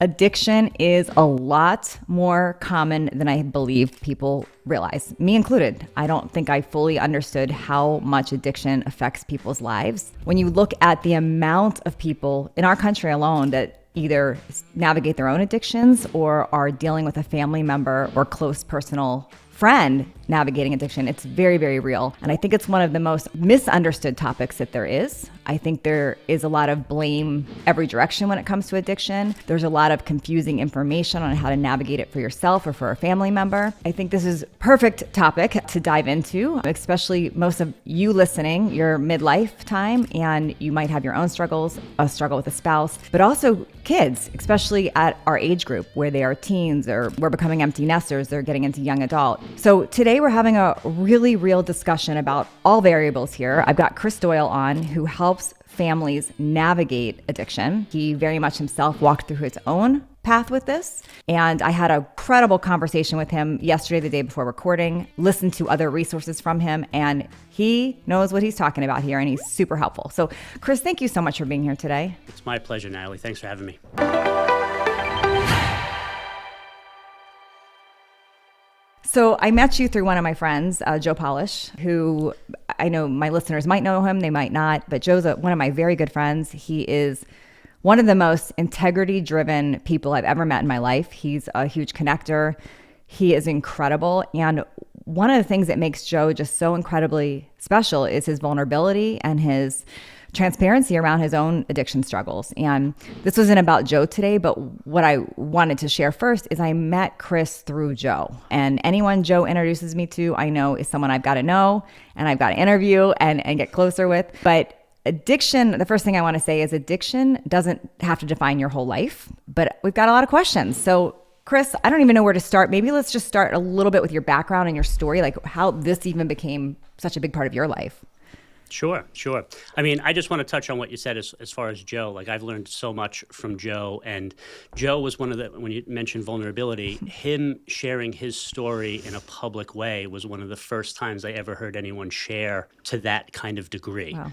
Addiction is a lot more common than I believe people realize, me included. I don't think I fully understood how much addiction affects people's lives. When you look at the amount of people in our country alone that either navigate their own addictions or are dealing with a family member or close personal friend navigating addiction, it's very, very real. And I think it's one of the most misunderstood topics that there is. I think there is a lot of blame every direction when it comes to addiction. There's a lot of confusing information on how to navigate it for yourself or for a family member. I think this is a perfect topic to dive into, especially most of you listening, your midlife time, and you might have your own struggles, a struggle with a spouse, but also kids, especially at our age group where they are teens or we're becoming empty nesters, they're getting into young adult. So today we're having a really real discussion about all variables here. I've got Chris Doyle on, who helps families navigate addiction. He very much himself walked through his own path with this. And I had a credible conversation with him yesterday, the day before recording, listened to other resources from him, and he knows what he's talking about here, and he's super helpful. So Chris, thank you so much for being here today. It's my pleasure, Natalie. Thanks for having me. So I met you through one of my friends, Joe Polish, who I know my listeners might know him, they might not, but Joe's one of my very good friends. He is one of the most integrity-driven people I've ever met in my life. He's a huge connector. He is incredible. And one of the things that makes Joe just so incredibly special is his vulnerability and his transparency around his own addiction struggles. And this wasn't about Joe today, but what I wanted to share first is I met Chris through Joe. And anyone Joe introduces me to, I know is someone I've got to know and I've got to interview and get closer with. But addiction, the first thing I want to say is addiction doesn't have to define your whole life, but we've got a lot of questions. So Chris, I don't even know where to start. Maybe let's just start a little bit with your background and your story, like how this even became such a big part of your life. Sure. I mean, I just want to touch on what you said as far as Joe. Like, I've learned so much from Joe, and Joe was one of the, when you mentioned vulnerability, him sharing his story in a public way was one of the first times I ever heard anyone share to that kind of degree. Wow.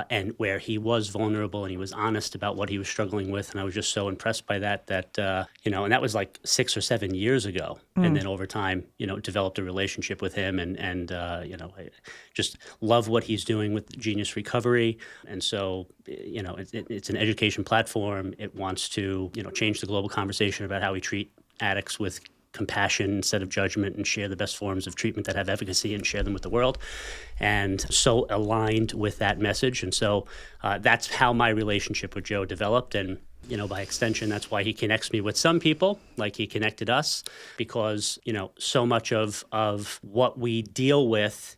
And where he was vulnerable and he was honest about what he was struggling with. And I was just so impressed by that, and that was like 6 or 7 years ago. And then over time, developed a relationship with him and I just love what he's doing with Genius Recovery. And so, it's an education platform. It wants to, change the global conversation about how we treat addicts with compassion instead of judgment, and share the best forms of treatment that have efficacy and share them with the world. And so aligned with that message. And so that's how my relationship with Joe developed. And, by extension, that's why he connects me with some people, like he connected us, because, so much of what we deal with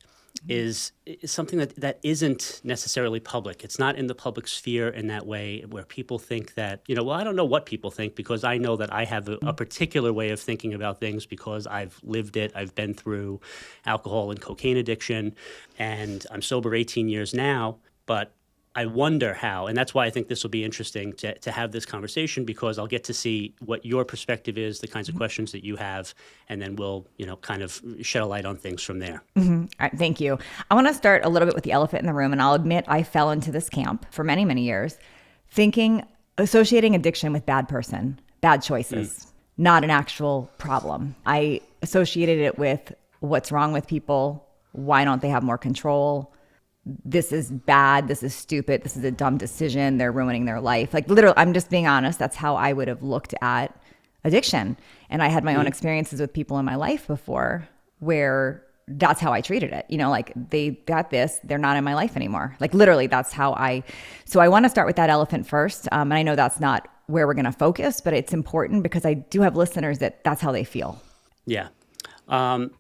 is something that isn't necessarily public. It's not in the public sphere in that way, where people think that, I don't know what people think, because I know that I have a particular way of thinking about things because I've lived it. I've been through alcohol and cocaine addiction, and I'm sober 18 years now, but I wonder how, and that's why I think this will be interesting to have this conversation, because I'll get to see what your perspective is, the kinds of questions that you have, and then we'll, kind of shed a light on things from there. Mm-hmm. All right, thank you. I want to start a little bit with the elephant in the room, and I'll admit I fell into this camp for many, many years, associating addiction with bad person, bad choices, not an actual problem. I associated it with what's wrong with people, why don't they have more control? This is bad, this is stupid, this is a dumb decision, they're ruining their life. Like, literally, I'm just being honest, that's how I would have looked at addiction. And I had my own experiences with people in my life before where that's how I treated it. Like, they got this, they're not in my life anymore. Like, literally, that's how so I want to start with that elephant first. And I know that's not where we're going to focus, but it's important because I do have listeners that's how they feel. Yeah.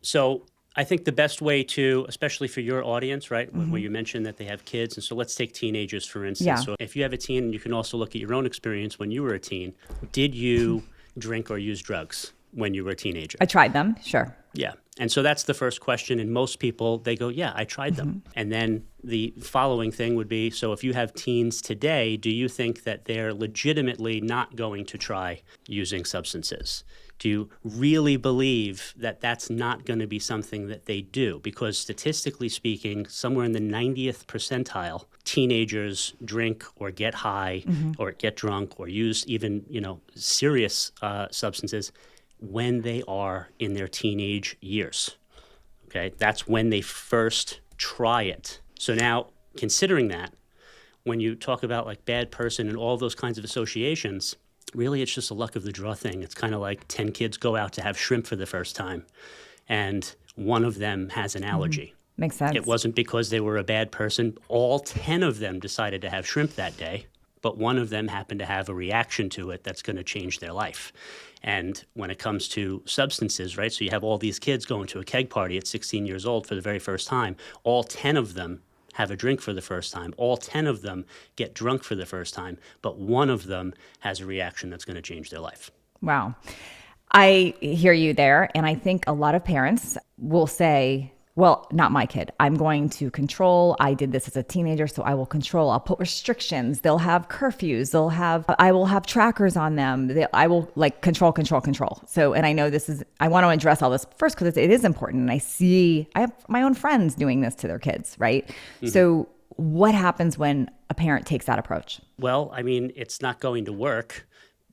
So I think the best way to, especially for your audience, right, where you mentioned that they have kids. And so let's take teenagers, for instance. Yeah. So if you have a teen, you can also look at your own experience when you were a teen. Did you drink or use drugs when you were a teenager? I tried them, sure. Yeah. And so that's the first question. And most people, they go, yeah, I tried them. And then the following thing would be, so if you have teens today, do you think that they're legitimately not going to try using substances? Do you really believe that that's not going to be something that they do? Because statistically speaking, somewhere in the 90th percentile, teenagers drink or get high or get drunk or use even, serious substances when they are in their teenage years. Okay, that's when they first try it. So now, considering that, when you talk about like bad person and all those kinds of associations, really it's just a luck of the draw thing. It's kind of like 10 kids go out to have shrimp for the first time, and one of them has an allergy. Makes sense. It wasn't because they were a bad person. All 10 of them decided to have shrimp that day, but one of them happened to have a reaction to it that's going to change their life. And when it comes to substances, right, so you have all these kids going to a keg party at 16 years old for the very first time. All 10 of them have a drink for the first time. All 10 of them get drunk for the first time, but one of them has a reaction that's going to change their life. Wow. I hear you there. And I think a lot of parents will say, well, not my kid. I'm going to control. I did this as a teenager, so I will control. I'll put restrictions. They'll have curfews. I will have trackers on them. I will like control. So, and I know I want to address all this first because it is important. And I have my own friends doing this to their kids, right? So what happens when a parent takes that approach? Well, I mean, it's not going to work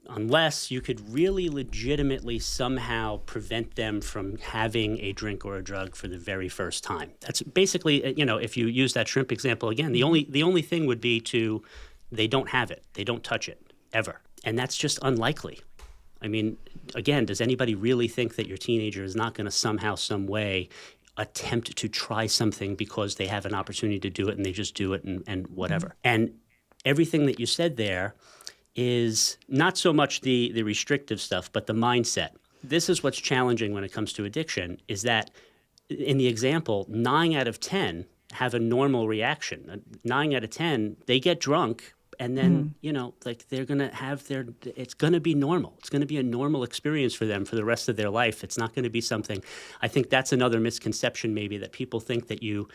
unless you could really legitimately somehow prevent them from having a drink or a drug for the very first time. That's basically, if you use that shrimp example again, the only thing would be they don't have it. They don't touch it ever. And that's just unlikely. I mean, again, does anybody really think that your teenager is not going to somehow, some way attempt to try something because they have an opportunity to do it and they just do it and whatever? And everything that you said there is not so much the restrictive stuff, but the mindset. This is what's challenging when it comes to addiction, is that in the example, 9 out of 10 have a normal reaction. 9 out of 10, they get drunk, and then, they're going to have it's going to be normal. It's going to be a normal experience for them for the rest of their life. It's not going to be something, I think that's another misconception maybe, that people think that you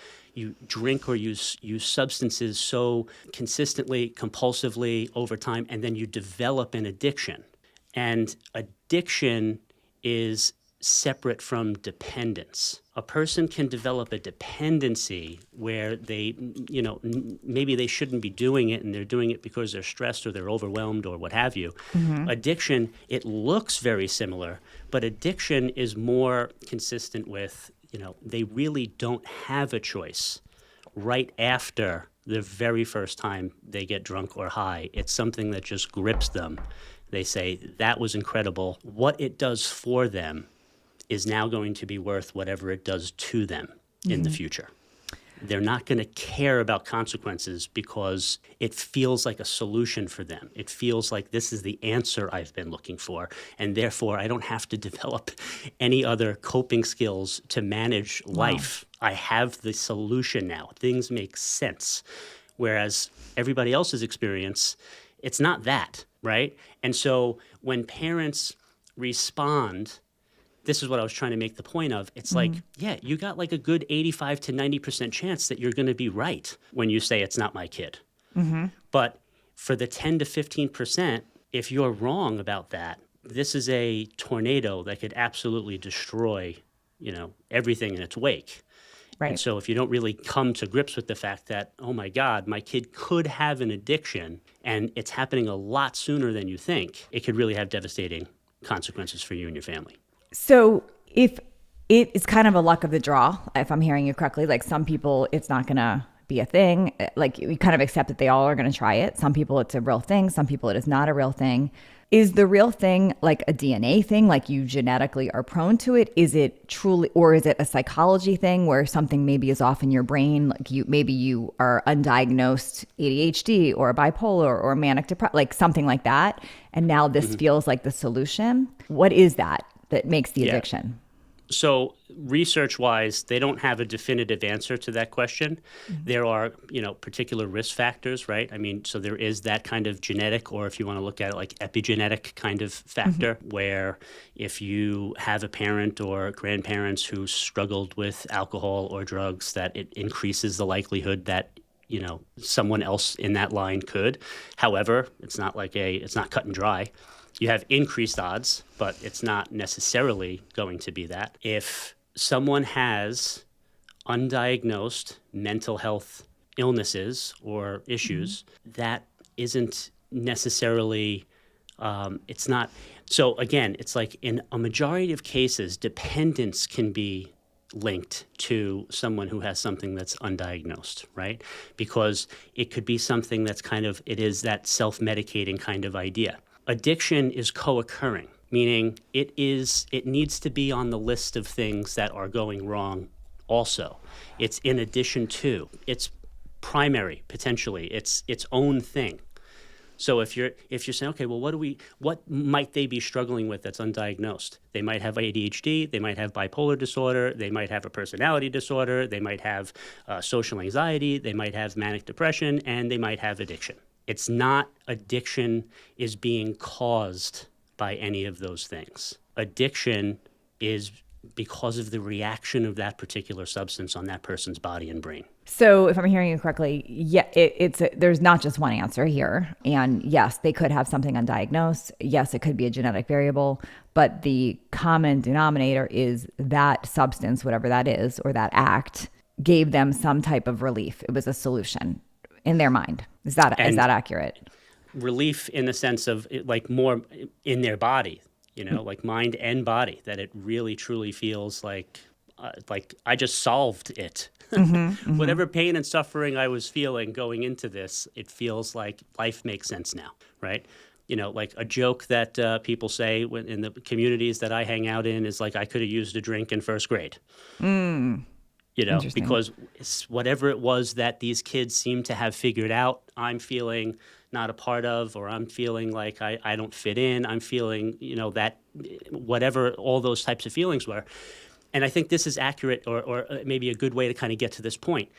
drink or use substances so consistently, compulsively over time, and then you develop an addiction. And addiction is separate from dependence. A person can develop a dependency where they, maybe they shouldn't be doing it and they're doing it because they're stressed or they're overwhelmed or what have you. Addiction, it looks very similar, but addiction is more consistent with, they really don't have a choice right after the very first time they get drunk or high. It's something that just grips them. They say, that was incredible. What it does for them is now going to be worth whatever it does to them in the future. They're not going to care about consequences because it feels like a solution for them. It feels like this is the answer I've been looking for, and therefore I don't have to develop any other coping skills to manage life. Wow. I have the solution now. Things make sense. Whereas everybody else's experience, it's not that, right? And so when parents respond, this is what I was trying to make the point of. It's like, yeah, you got like a good 85 to 90% chance that you're going to be right when you say it's not my kid. But for the 10 to 15%, if you're wrong about that, this is a tornado that could absolutely destroy, everything in its wake. Right. And so if you don't really come to grips with the fact that, oh my God, my kid could have an addiction and it's happening a lot sooner than you think, it could really have devastating consequences for you and your family. So if it is kind of a luck of the draw, if I'm hearing you correctly, like some people, it's not going to be a thing. Like you kind of accept that they all are going to try it. Some people it's a real thing. Some people it is not a real thing. Is the real thing like a DNA thing? Like you genetically are prone to it? Is it truly, or is it a psychology thing where something maybe is off in your brain? Like maybe you are undiagnosed ADHD or bipolar or manic depression, like something like that. And now this feels like the solution. What is that makes the addiction? So research-wise, they don't have a definitive answer to that question. There are, particular risk factors, right? I mean, so there is that kind of genetic, or if you want to look at it like epigenetic kind of factor, where if you have a parent or grandparents who struggled with alcohol or drugs, that it increases the likelihood that someone else in that line could. However, it's not cut and dry. You have increased odds, but it's not necessarily going to be that. If someone has undiagnosed mental health illnesses or issues, that isn't necessarily, it's not. So again, it's like in a majority of cases, dependence can be linked to someone who has something that's undiagnosed, right? Because it could be something that's it is that self-medicating kind of idea. Addiction is co-occurring, meaning it needs to be on the list of things that are going wrong also. It's in addition to, it's primary, potentially, it's its own thing. So if you're saying, okay, well, what might they be struggling with that's undiagnosed? They might have ADHD, they might have bipolar disorder, they might have a personality disorder, they might have social anxiety, they might have manic depression, and they might have addiction. It's not addiction is being caused by any of those things. Addiction is because of the reaction of that particular substance on that person's body and brain. So if I'm hearing you correctly, there's not just one answer here. And yes, they could have something undiagnosed. Yes, it could be a genetic variable, but the common denominator is that substance, whatever that is, or that act, gave them some type of relief. It was a solution in their mind. Is that accurate? Relief in the sense of like more in their body, like mind and body, that it really truly feels like I just solved it. Whatever pain and suffering I was feeling going into this, it feels like life makes sense now, right? Like a joke that people say in the communities that I hang out in is like, I could have used a drink in first grade. Because whatever it was that these kids seem to have figured out, I'm feeling not a part of, or I'm feeling like I don't fit in. I'm feeling, that whatever all those types of feelings were. And I think this is accurate or maybe a good way to kind of get to this point.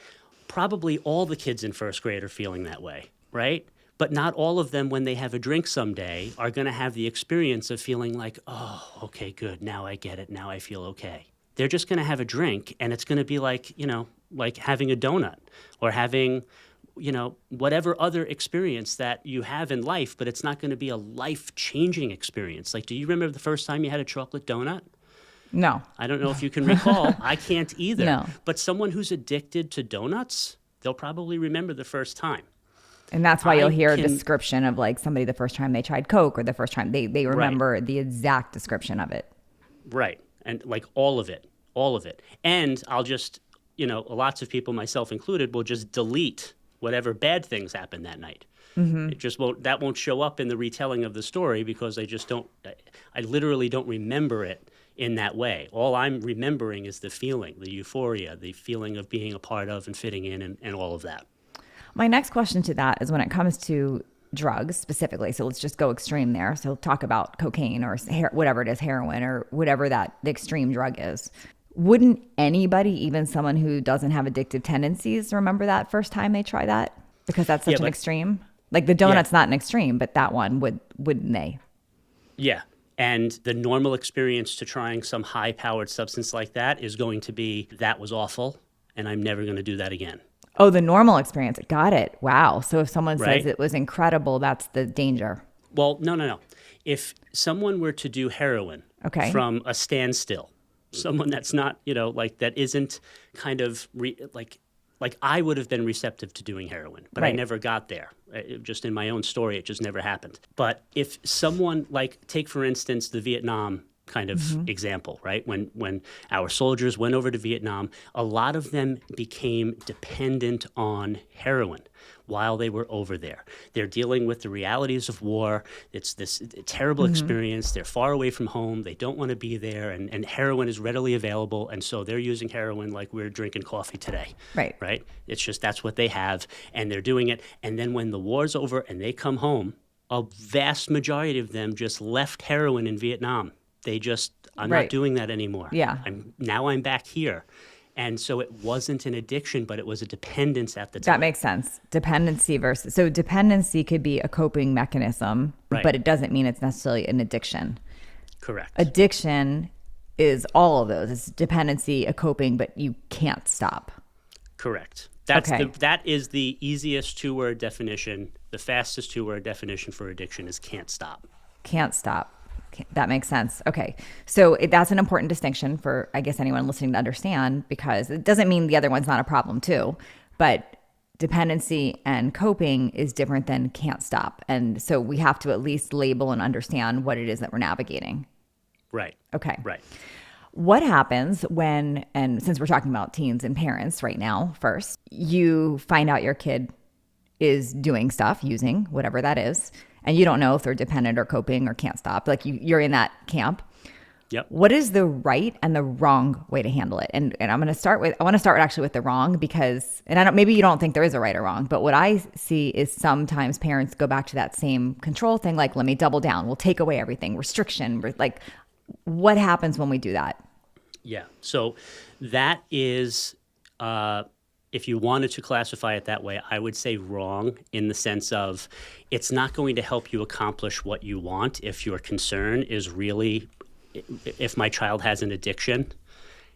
Probably all the kids in first grade are feeling that way, right? But not all of them, when they have a drink someday, are going to have the experience of feeling like, oh, okay, good. Now I get it. Now I feel okay. They're just going to have a drink, and it's going to be like, like having a donut or having, whatever other experience that you have in life, but it's not going to be a life-changing experience. Like, do you remember the first time you had a chocolate donut? No. I don't know if you can recall. I can't either. No. But someone who's addicted to donuts, they'll probably remember the first time. And that's why you'll hear a description of like somebody the first time they tried Coke or the first time they remember the exact description of it. Right. And like all of it. And I'll just, lots of people, myself included, will just delete whatever bad things happened that night. It just won't show up in the retelling of the story because I literally don't remember it in that way. All I'm remembering is the feeling, the euphoria, the feeling of being a part of and fitting in and all of that. My next question to that is when it comes to drugs specifically. So let's just go extreme there. So talk about cocaine or whatever it is, heroin or whatever the extreme drug is. Wouldn't anybody, even someone who doesn't have addictive tendencies, remember that first time they try that? Because that's such an extreme. Like the donut's not an extreme, but that one wouldn't they? Yeah. And the normal experience to trying some high-powered substance like that is going to be, that was awful, and I'm never going to do that again. Oh, the normal experience. Got it. Wow. So if someone says it was incredible, that's the danger. Well, no. If someone were to do heroin from a standstill, someone that's not, that isn't kind of like I would have been receptive to doing heroin, but I never got there. Just in my own story, it just never happened. But if someone take for instance the Vietnam kind of example, right? When our soldiers went over to Vietnam, a lot of them became dependent on heroin while they were over there. They're dealing with the realities of war. It's this terrible experience. They're far away from home. They don't want to be there, and heroin is readily available, and so they're using heroin like we're drinking coffee today. Right? It's just that's what they have, and they're doing it. And then when the war's over and they come home, a vast majority of them just left heroin in Vietnam. They just I'm Right. not doing that anymore. Yeah. I'm back here. And so it wasn't an addiction, but it was a dependence at the That time. makes sense. So dependency could be a coping mechanism, Right. but it doesn't mean it's necessarily an addiction. Correct. Addiction is all of those. It's dependency, a coping, but you can't stop. Correct. Okay. That is the easiest two-word definition. The fastest two-word definition for addiction is can't stop. Can't stop. That makes sense. Okay. So that's an important distinction for, I guess, anyone listening to understand, because it doesn't mean the other one's not a problem too. But dependency and coping is different than can't stop. And so we have to at least label and understand what it is that we're navigating. Right. Okay. Right. What happens when, and since we're talking about teens and parents right now, first, you find out your kid is doing stuff, using whatever that is, and you don't know if they're dependent or coping or can't stop. Like you're in that camp. Yep. What is the right and the wrong way to handle it? And I want to start actually with the wrong, because, and maybe you don't think there is a right or wrong, but what I see is sometimes parents go back to that same control thing. Like, let me double down. We'll take away everything, restriction. Like, what happens when we do that? Yeah. So that is, if you wanted to classify it that way, I would say wrong, in the sense of it's not going to help you accomplish what you want if your concern is really, if my child has an addiction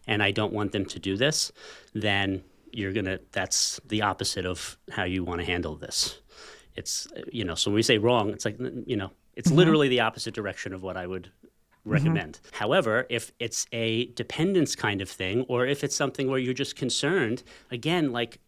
and I don't want them to do this, then that's the opposite of how you want to handle this. It's, so when we say wrong, it's like, it's literally the opposite direction of what I would recommend. However, if it's a dependence kind of thing, or if it's something where you're just concerned, again, like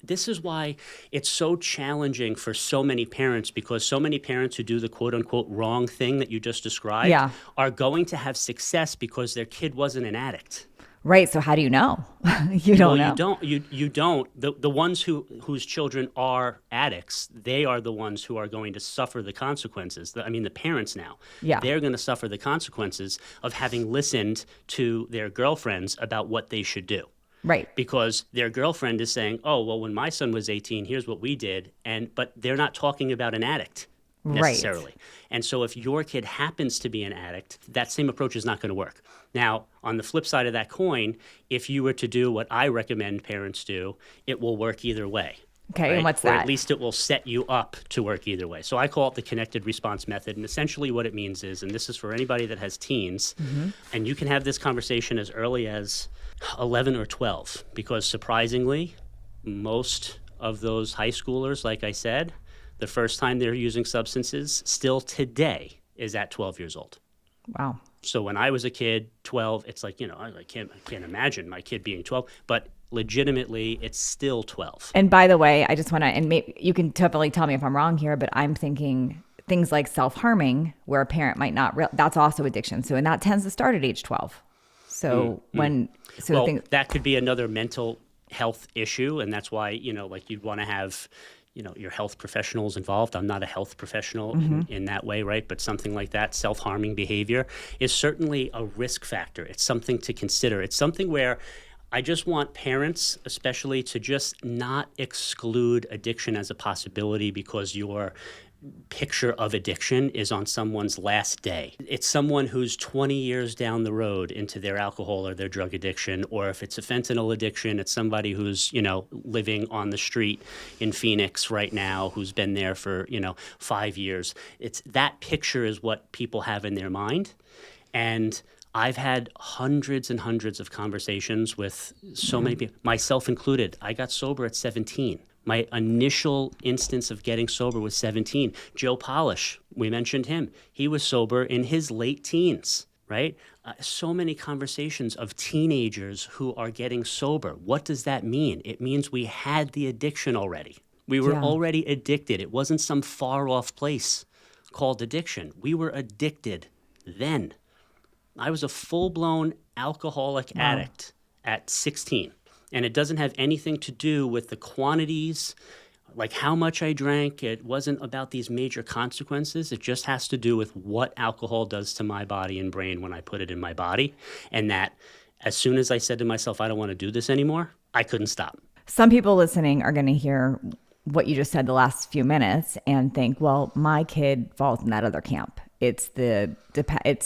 this is why it's so challenging for so many parents, because so many parents who do the quote unquote wrong thing that you just described are going to have success because their kid wasn't an addict. Right. So how do you know? You don't know. You don't. The ones whose children are addicts, they are the ones who are going to suffer the consequences. The parents now. Yeah. They're going to suffer the consequences of having listened to their girlfriends about what they should do. Right. Because their girlfriend is saying, oh, well, when my son was 18, here's what we did. But they're not talking about an addict necessarily. Right. And so if your kid happens to be an addict, that same approach is not going to work. Now, on the flip side of that coin, if you were to do what I recommend parents do, it will work either way. Okay, right? and what's or that? At least it will set you up to work either way. So I call it the connected response method. And essentially what it means is, and this is for anybody that has teens, and you can have this conversation as early as 11 or 12, because surprisingly, most of those high schoolers, like I said, the first time they're using substances still today is at 12 years old. Wow. So when I was a kid, 12, it's like, I can't imagine my kid being 12, but legitimately it's still 12. And by the way, I just want to, and maybe you can definitely tell me if I'm wrong here, but I'm thinking things like self-harming, where a parent might not, that's also addiction. So, and that tends to start at age 12. So that could be another mental health issue. And that's why, you'd want to have, your health professionals involved. I'm not a health professional in that way, right? But something like that, self-harming behavior, is certainly a risk factor. It's something to consider. It's something where I just want parents especially to just not exclude addiction as a possibility because your picture of addiction is on someone's last day. It's someone who's 20 years down the road into their alcohol or their drug addiction, or if it's a fentanyl addiction, it's somebody who's, living on the street in Phoenix right now, who's been there for, 5 years. It's that picture is what people have in their mind. And I've had hundreds and hundreds of conversations with so many people, myself included. I got sober at 17. My initial instance of getting sober was 17. Joe Polish, we mentioned him. He was sober in his late teens, right? So many conversations of teenagers who are getting sober. What does that mean? It means we had the addiction already. We were already addicted. It wasn't some far-off place called addiction. We were addicted then. I was a full-blown alcoholic addict at 16. And it doesn't have anything to do with the quantities, like how much I drank. It wasn't about these major consequences. It just has to do with what alcohol does to my body and brain when I put it in my body. And that as soon as I said to myself, I don't want to do this anymore, I couldn't stop. Some people listening are going to hear what you just said the last few minutes and think, well, my kid falls in that other camp. it's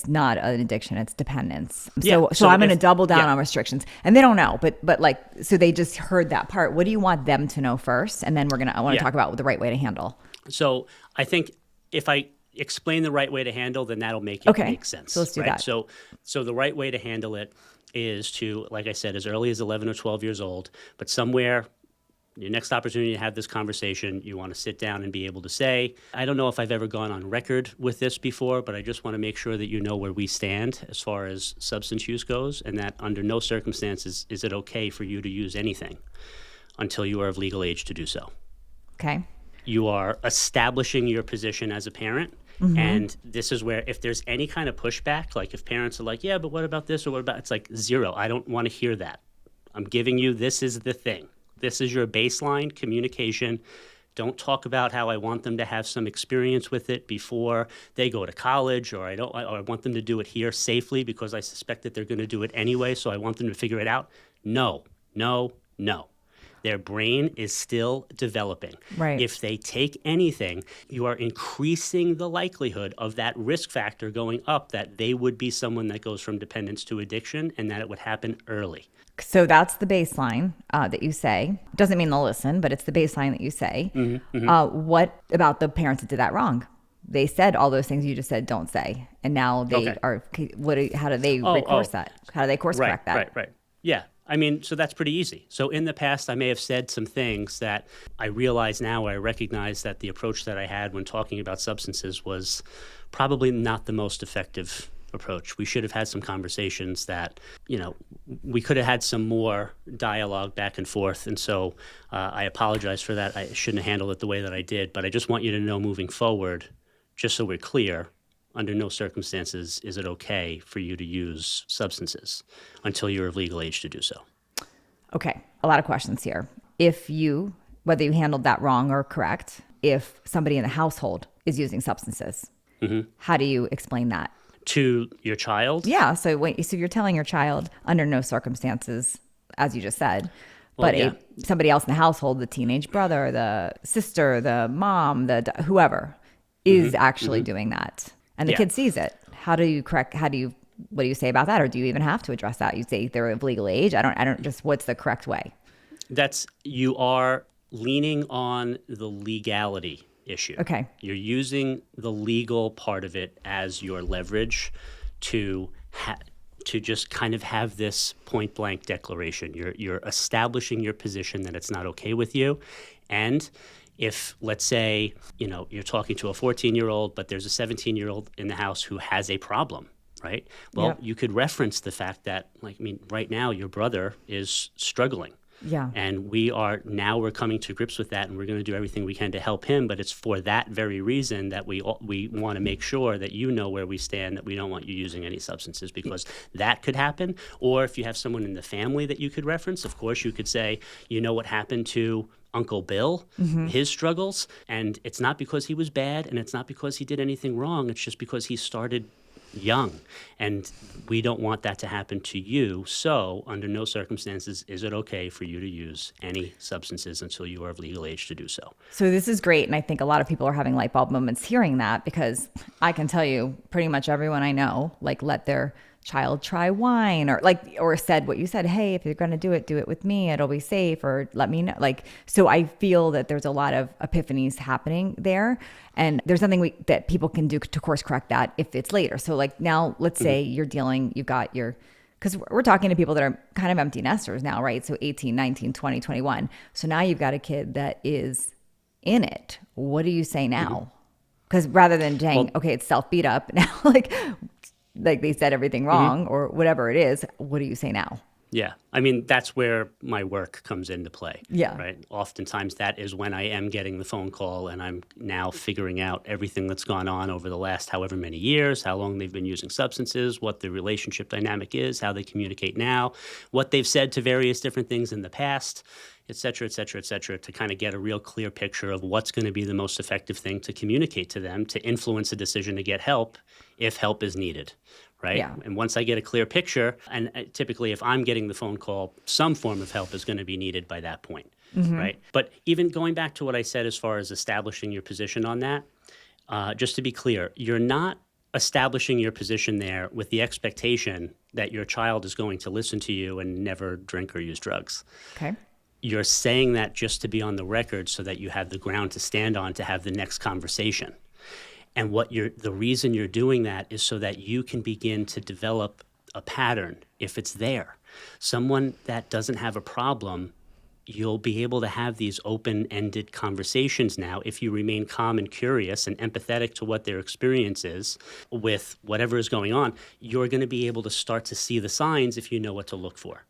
not an addiction, it's dependence. Yeah, So I'm going to if- double down yeah. on restrictions, and they don't know, but like, so they just heard that part. What do you want them to know first? And then I want to Yeah. talk about the right way to handle. So I think if I explain the right way to handle, then that'll make it Okay. make sense. So let's do right? that. So the right way to handle it is to, like I said, as early as 11 or 12 years old, but somewhere your next opportunity to have this conversation, you want to sit down and be able to say, I don't know if I've ever gone on record with this before, but I just want to make sure that you know where we stand as far as substance use goes, and that under no circumstances is it okay for you to use anything until you are of legal age to do so. Okay. You are establishing your position as a parent. And this is where if there's any kind of pushback, like if parents are like, yeah, but what about this or what about, it's like zero. I don't want to hear that. I'm giving you, this is the thing. This is your baseline communication. Don't talk about how I want them to have some experience with it before they go to college, or I want them to do it here safely because I suspect that they're going to do it anyway, so I want them to figure it out. No. Their brain is still developing. Right. If they take anything, you are increasing the likelihood of that risk factor going up, that they would be someone that goes from dependence to addiction, and that it would happen early. So that's the baseline that you say. Doesn't mean they'll listen, but it's the baseline that you say. What about the parents that did that wrong? They said all those things you just said don't say, and now they are. How do they recourse that? How do they course correct that? Right. Yeah. I mean, so that's pretty easy. So in the past, I may have said some things that I realize now, I recognize that the approach that I had when talking about substances was probably not the most effective approach. We should have had some conversations that, we could have had some more dialogue back and forth. And so I apologize for that. I shouldn't have handled it the way that I did. But I just want you to know moving forward, just so we're clear, under no circumstances is it okay for you to use substances until you're of legal age to do so. Okay, a lot of questions here. Whether you handled that wrong or correct, if somebody in the household is using substances, how do you explain that? To your child? Yeah, so you're telling your child under no circumstances, as you just said, but somebody else in the household, the teenage brother, the sister, the mom, whoever, is actually doing that. And the kid sees it. What do you say about that? Or do you even have to address that? You say they're of legal age. What's the correct way? You are leaning on the legality issue. Okay. You're using the legal part of it as your leverage to just kind of have this point blank declaration. You're establishing your position that it's not okay with you. And if, let's say, you're talking to a 14-year-old, but there's a 17-year-old in the house who has a problem, right? Well, you could reference the fact that, right now your brother is struggling. Yeah. And we're coming to grips with that, and we're going to do everything we can to help him. But it's for that very reason that we want to make sure that you know where we stand, that we don't want you using any substances, because that could happen. Or if you have someone in the family that you could reference, of course, you could say, what happened to Uncle Bill, his struggles, and it's not because he was bad, and it's not because he did anything wrong. It's just because he started young, and we don't want that to happen to you. So under no circumstances is it okay for you to use any substances until you are of legal age to do so. So this is great, and I think a lot of people are having light bulb moments hearing that, because I can tell you pretty much everyone I know let their child try wine, or said what you said, hey, if you're going to do it with me, it'll be safe, or let me know. So I feel that there's a lot of epiphanies happening there, and there's nothing that people can do to course correct that if it's later. So now let's say because we're talking to people that are kind of empty nesters now, right? So 18, 19, 20, 21. So now you've got a kid that is in it. What do you say now? Because rather than saying, okay, it's self beat up now, like they said everything wrong or whatever it is, what do you say now? Yeah. That's where my work comes into play. Yeah. Right. Oftentimes that is when I am getting the phone call and I'm now figuring out everything that's gone on over the last however many years, how long they've been using substances, what the relationship dynamic is, how they communicate now, what they've said to various different things in the past, et cetera, to kind of get a real clear picture of what's going to be the most effective thing to communicate to them to influence a decision to get help if help is needed. Right. Yeah. And once I get a clear picture, and typically if I'm getting the phone call, some form of help is going to be needed by that point. Right. But even going back to what I said as far as establishing your position on that, just to be clear, you're not establishing your position there with the expectation that your child is going to listen to you and never drink or use drugs. Okay. You're saying that just to be on the record so that you have the ground to stand on to have the next conversation. And the reason you're doing that is so that you can begin to develop a pattern if it's there. Someone that doesn't have a problem, you'll be able to have these open-ended conversations now if you remain calm and curious and empathetic to what their experience is with whatever is going on. You're going to be able to start to see the signs if you know what to look for.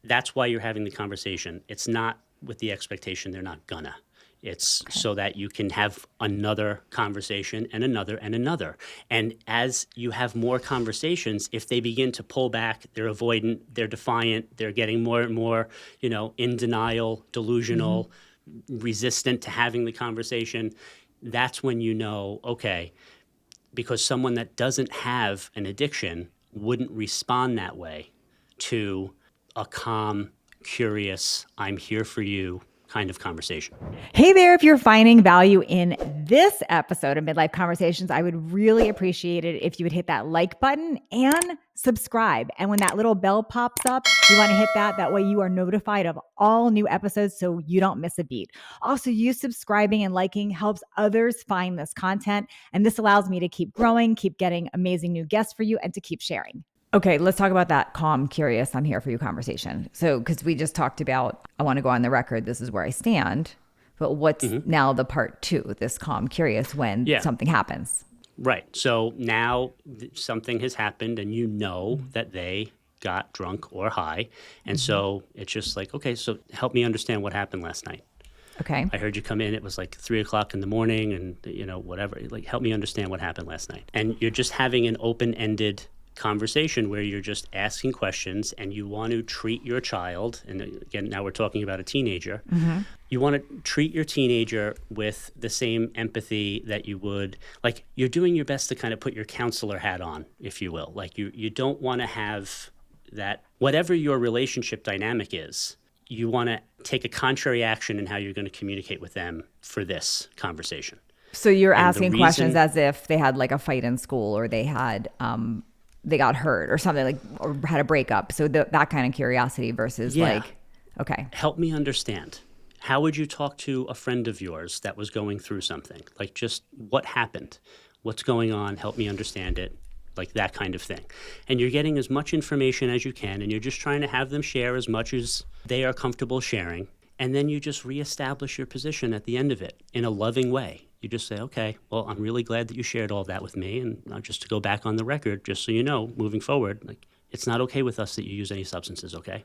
That's why you're having the conversation. It's not with the expectation they're not gonna. It's so that you can have another conversation and another and another. And as you have more conversations, if they begin to pull back, they're avoidant, they're defiant, they're getting more and more, in denial, delusional, resistant to having the conversation, that's when you know, okay, because someone that doesn't have an addiction wouldn't respond that way to a calm, curious, I'm here for you kind of conversation. Hey there, if you're finding value in this episode of Midlife Conversations, I would really appreciate it if you would hit that like button and subscribe. And when that little bell pops up, you want to hit that. That way you are notified of all new episodes so you don't miss a beat. Also, you subscribing and liking helps others find this content. And this allows me to keep growing, keep getting amazing new guests for you, and to keep sharing. Okay, let's talk about that calm, curious, I'm here for you conversation. So, because we just talked about, I want to go on the record, this is where I stand. But what's now the part two, this calm, curious when something happens? Right. So now something has happened and you know that they got drunk or high. And so it's just like, okay, so help me understand what happened last night. Okay. I heard you come in, it was like 3:00 in the morning and, whatever. Like, help me understand what happened last night. And you're just having an open-ended conversation where you're just asking questions and you want to treat your child, and again, now we're talking about a teenager, you want to treat your teenager with the same empathy that you would, like you're doing your best to kind of put your counselor hat on, if you will. Like you don't want to have that, whatever your relationship dynamic is, you want to take a contrary action in how you're going to communicate with them for this conversation. So you're asking questions as if they had like a fight in school or they had, they got hurt or something, like, or had a breakup. So that kind of curiosity versus okay. Help me understand. How would you talk to a friend of yours that was going through something? Like, just what happened? What's going on? Help me understand it. Like that kind of thing. And you're getting as much information as you can, and you're just trying to have them share as much as they are comfortable sharing. And then you just reestablish your position at the end of it in a loving way. You just say, okay, well, I'm really glad that you shared all of that with me. And just to go back on the record, just so you know, moving forward, like, it's not okay with us that you use any substances, okay?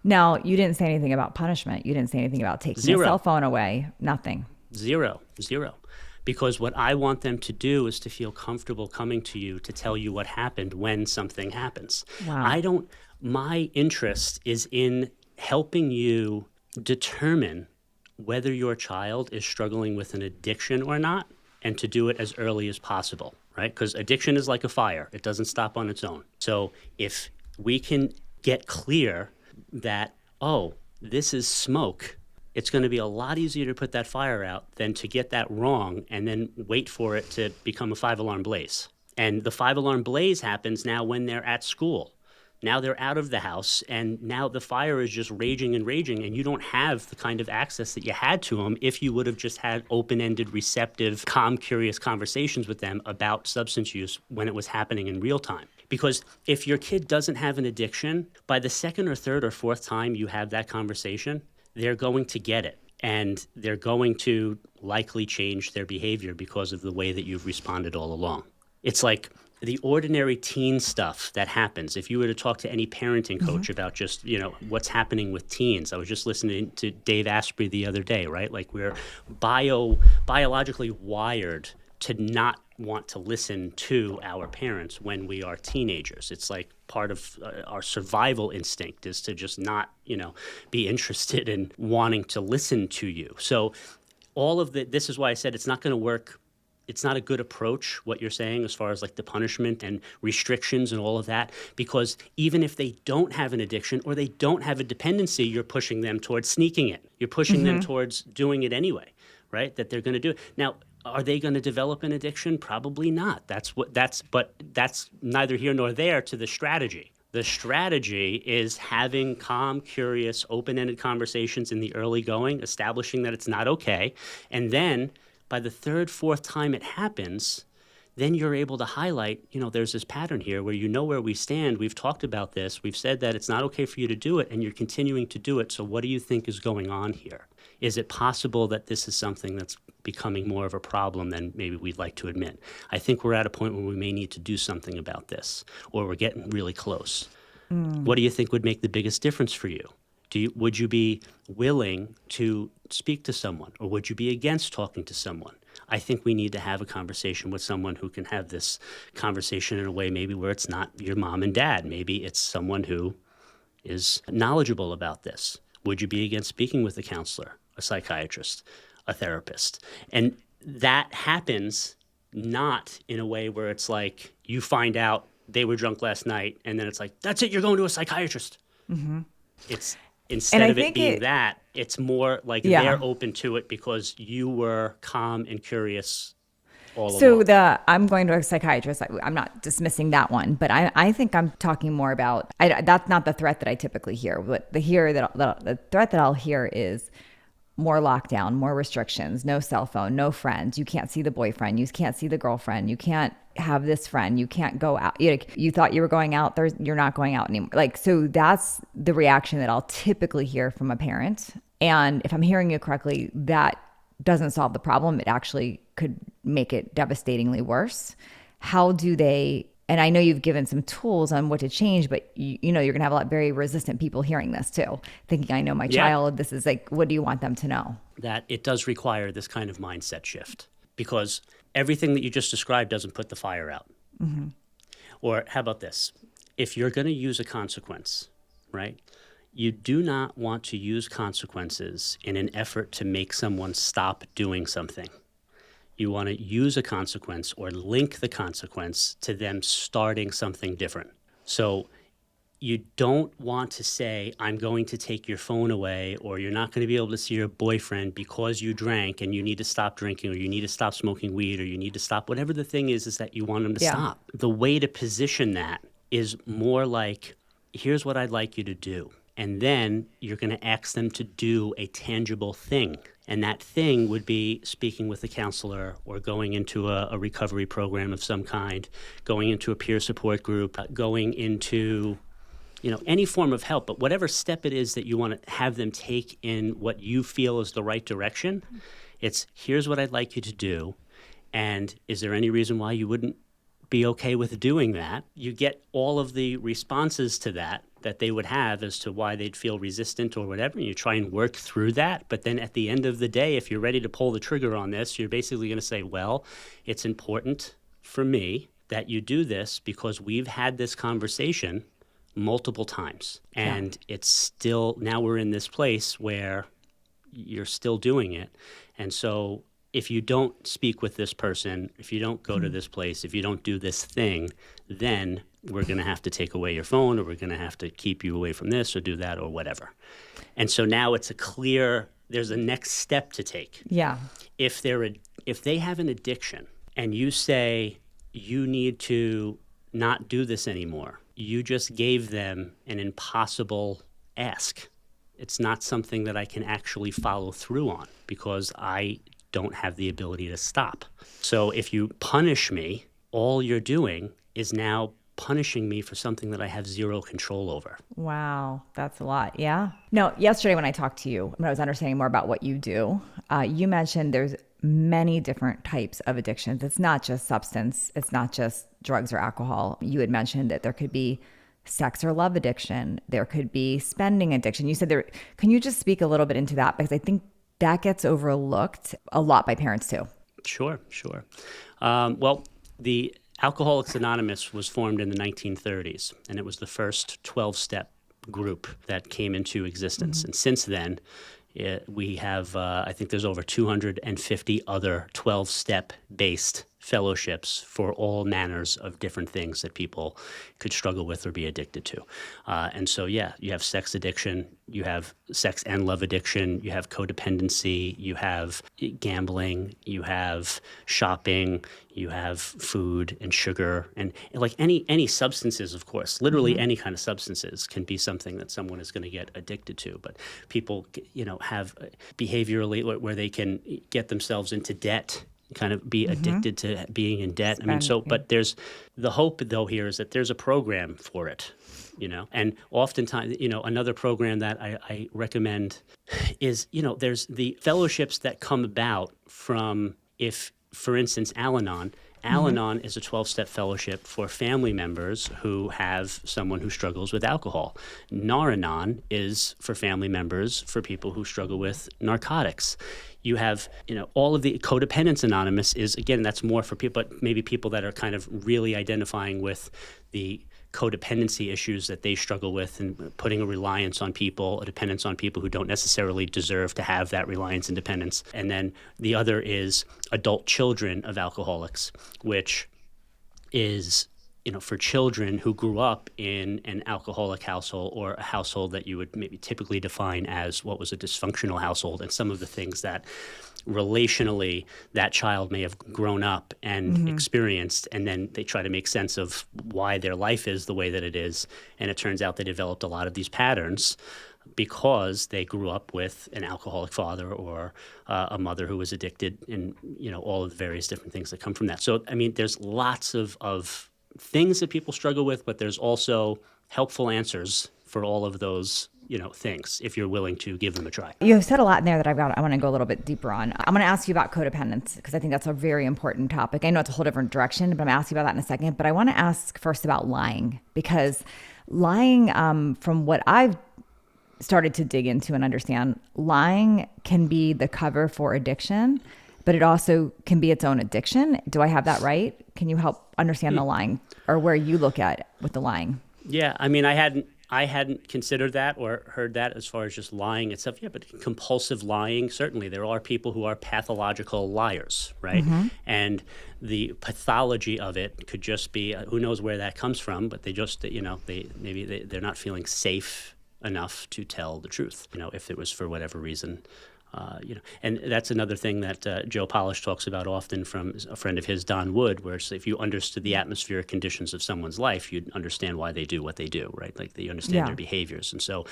Now, you didn't say anything about punishment. You didn't say anything about taking the cell phone away. Nothing. Zero. Because what I want them to do is to feel comfortable coming to you to tell you what happened when something happens. Wow. My interest is in helping you determine whether your child is struggling with an addiction or not, and to do it as early as possible, right? Because addiction is like a fire. It doesn't stop on its own. So if we can get clear that, oh, this is smoke, it's going to be a lot easier to put that fire out than to get that wrong and then wait for it to become a 5-alarm blaze. And the 5-alarm blaze happens now when they're at school. Now they're out of the house, and now the fire is just raging and raging, and you don't have the kind of access that you had to them if you would have just had open-ended, receptive, calm, curious conversations with them about substance use when it was happening in real time. Because if your kid doesn't have an addiction, by the second or third or fourth time you have that conversation, they're going to get it, and they're going to likely change their behavior because of the way that you've responded all along. It's like the ordinary teen stuff that happens. If you were to talk to any parenting coach about just, what's happening with teens. I was just listening to Dave Asprey the other day, right? Like, we're biologically wired to not want to listen to our parents when we are teenagers. It's like part of our survival instinct is to just not, be interested in wanting to listen to you. So all of this is why I said it's not going to work. It's not a good approach, what you're saying, as far as like the punishment and restrictions and all of that, because even if they don't have an addiction or they don't have a dependency, you're pushing them towards sneaking it. You're pushing them towards doing it anyway, right? That they're going to do it. Now, Are they going to develop an addiction? Probably not. But that's neither here nor there to the strategy. The strategy is having calm, curious, open-ended conversations in the early going, establishing that it's not okay. And then by the third, fourth time it happens, then you're able to highlight, there's this pattern here where you know where we stand. We've talked about this. We've said that it's not okay for you to do it, and you're continuing to do it. So what do you think is going on here? Is it possible that this is something that's becoming more of a problem than maybe we'd like to admit? I think we're at a point where we may need to do something about this, or we're getting really close. What do you think would make the biggest difference for you? Would you be willing to speak to someone, or would you be against talking to someone? I think we need to have a conversation with someone who can have this conversation in a way maybe where it's not your mom and dad. Maybe it's someone who is knowledgeable about this. Would you be against speaking with a counselor, a psychiatrist, a therapist? And that happens not in a way where it's like you find out they were drunk last night and then it's like, that's it, you're going to a psychiatrist. Mm-hmm. It's instead of it being that, it's more like they're open to it because you were calm and curious all along. So I'm going to a psychiatrist. I'm not dismissing that one, but I think I'm talking more about, that's not the threat that I typically hear. But the threat that I'll hear is more lockdown, more restrictions, no cell phone, no friends. You can't see the boyfriend. You can't see the girlfriend. You can't have this friend. You can't go out. You thought you were going out. You're not going out anymore. So that's the reaction that I'll typically hear from a parent. And if I'm hearing you correctly, that doesn't solve the problem. It actually could make it devastatingly worse. How do they, and I know you've given some tools on what to change, but you're going to have a lot of very resistant people hearing this too, thinking, I know my child, this is like, what do you want them to know? That it does require this kind of mindset shift, because everything that you just described doesn't put the fire out. Mm-hmm. Or how about this? If you're going to use a consequence, right? You do not want to use consequences in an effort to make someone stop doing something. You want to use a consequence or link the consequence to them starting something different. So you don't want to say, I'm going to take your phone away, or you're not going to be able to see your boyfriend because you drank and you need to stop drinking, or you need to stop smoking weed, or you need to stop, whatever the thing is that you want them to stop. The way to position that is more like, here's what I'd like you to do. And then you're going to ask them to do a tangible thing. And that thing would be speaking with a counselor, or going into a recovery program of some kind, going into a peer support group, going into any form of help. But whatever step it is that you want to have them take in what you feel is the right direction, it's here's what I'd like you to do. And is there any reason why you wouldn't be okay with doing that? You get all of the responses to that they would have as to why they'd feel resistant or whatever, and you try and work through that. But then at the end of the day, if you're ready to pull the trigger on this, you're basically going to say, well, it's important for me that you do this because we've had this conversation multiple times. And it's still, now we're in this place where you're still doing it. And so if you don't speak with this person, if you don't go to this place, if you don't do this thing, then we're going to have to take away your phone, or we're going to have to keep you away from this or do that or whatever. And so now it's there's a next step to take. Yeah. If they have an addiction and you say you need to not do this anymore, you just gave them an impossible ask. It's not something that I can actually follow through on because I don't have the ability to stop. So if you punish me, all you're doing is now punishing me for something that I have zero control over. Wow, that's a lot. Yeah. No, yesterday when I talked to you, when I was understanding more about what you do, you mentioned there's many different types of addictions. It's not just substance. It's not just drugs or alcohol. You had mentioned that there could be sex or love addiction. There could be spending addiction. You said can you just speak a little bit into that? Because I think that gets overlooked a lot by parents too. Sure. Well, the Alcoholics Anonymous was formed in the 1930s, and it was the first 12-step group that came into existence. And since then, we have, I think there's over 250 other 12-step based fellowships for all manners of different things that people could struggle with or be addicted to. And so, yeah, you have sex addiction, you have sex and love addiction, you have codependency, you have gambling, you have shopping, you have food and sugar, and like any substances, of course, literally any kind of substances can be something that someone is going to get addicted to. But people, have behaviorally where they can get themselves into debt, kind of be addicted to being in debt. But there's the hope though here is that there's a program for it, and oftentimes, another program that I recommend is, there's the fellowships that come about from, if, for instance, Al-Anon. Al-Anon is a 12-step fellowship for family members who have someone who struggles with alcohol. Nar-Anon is for family members for people who struggle with narcotics. You have, all of the Codependence Anonymous is, again, that's more for people, but maybe people that are kind of really identifying with the codependency issues that they struggle with and putting a reliance on people, a dependence on people who don't necessarily deserve to have that reliance and dependence. And then the other is adult children of alcoholics, which is, for children who grew up in an alcoholic household or a household that you would maybe typically define as what was a dysfunctional household, and some of the things that relationally that child may have grown up and experienced, and then they try to make sense of why their life is the way that it is. And it turns out they developed a lot of these patterns because they grew up with an alcoholic father or a mother who was addicted, and all of the various different things that come from that. So, there's lots of things that people struggle with, but there's also helpful answers for all of those things, if you're willing to give them a try. You've said a lot in there that I want to go a little bit deeper on. I'm going to ask you about codependence because I think that's a very important topic. I know it's a whole different direction, but I'm going to ask you about that in a second. But I want to ask first about lying, because lying, from what I've started to dig into and understand, lying can be the cover for addiction, but it also can be its own addiction. Do I have that right? Can you help understand the lying, or where you look at it with the lying? Yeah, I hadn't considered that or heard that as far as just lying itself. Yeah, but compulsive lying, certainly there are people who are pathological liars, right? And the pathology of it could just be, who knows where that comes from, but they just, they're not feeling safe enough to tell the truth, if it was for whatever reason. And that's another thing that Joe Polish talks about often from a friend of his, Don Wood, where if you understood the atmospheric conditions of someone's life, you'd understand why they do what they do, right? Like they understand their behaviors. And so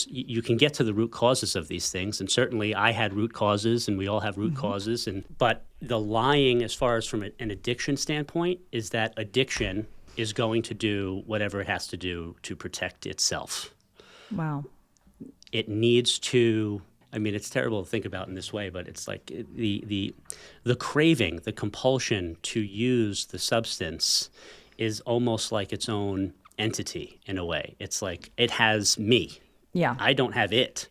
you can get to the root causes of these things. And certainly I had root causes, and we all have root causes. But the lying, as far as from an addiction standpoint, is that addiction is going to do whatever it has to do to protect itself. Wow. It needs to... it's terrible to think about in this way, but it's like the craving, the compulsion to use the substance is almost like its own entity in a way. It's like it has me. Yeah. I don't have it.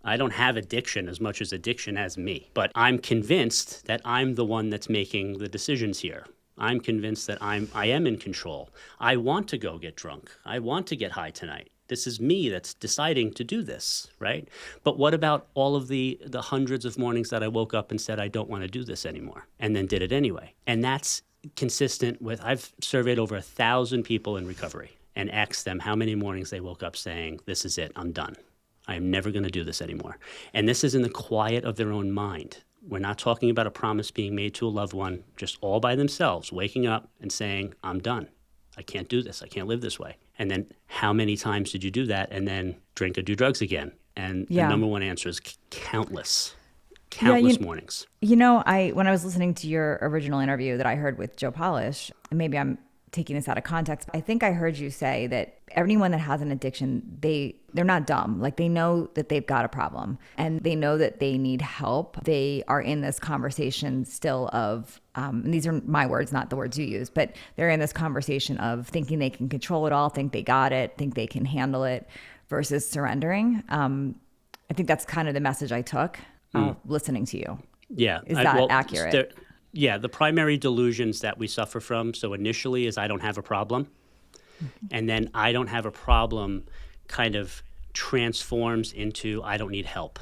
I don't have addiction as much as addiction has me. But I'm convinced that I'm the one that's making the decisions here. I'm convinced that I am in control. I want to go get drunk. I want to get high tonight. This is me that's deciding to do this, right? But what about all of the hundreds of mornings that I woke up and said, I don't want to do this anymore, and then did it anyway? And that's consistent with, I've surveyed over 1,000 people in recovery and asked them how many mornings they woke up saying, this is it, I'm done. I am never going to do this anymore. And this is in the quiet of their own mind. We're not talking about a promise being made to a loved one, just all by themselves, waking up and saying, I'm done. I can't do this. I can't live this way. And then how many times did you do that and then drink or do drugs again? And the number one answer is countless mornings. When I was listening to your original interview that I heard with Joe Polish, and maybe I'm taking this out of context, I think I heard you say that anyone that has an addiction, they're not dumb. Like they know that they've got a problem and they know that they need help. They are in this conversation still of, and these are my words, not the words you use, but they're in this conversation of thinking they can control it all, think they got it, think they can handle it versus surrendering. I think that's kind of the message I took listening to you. Yeah. Is that accurate? The primary delusions that we suffer from, so initially is I don't have a problem. And then I don't have a problem kind of transforms into I don't need help.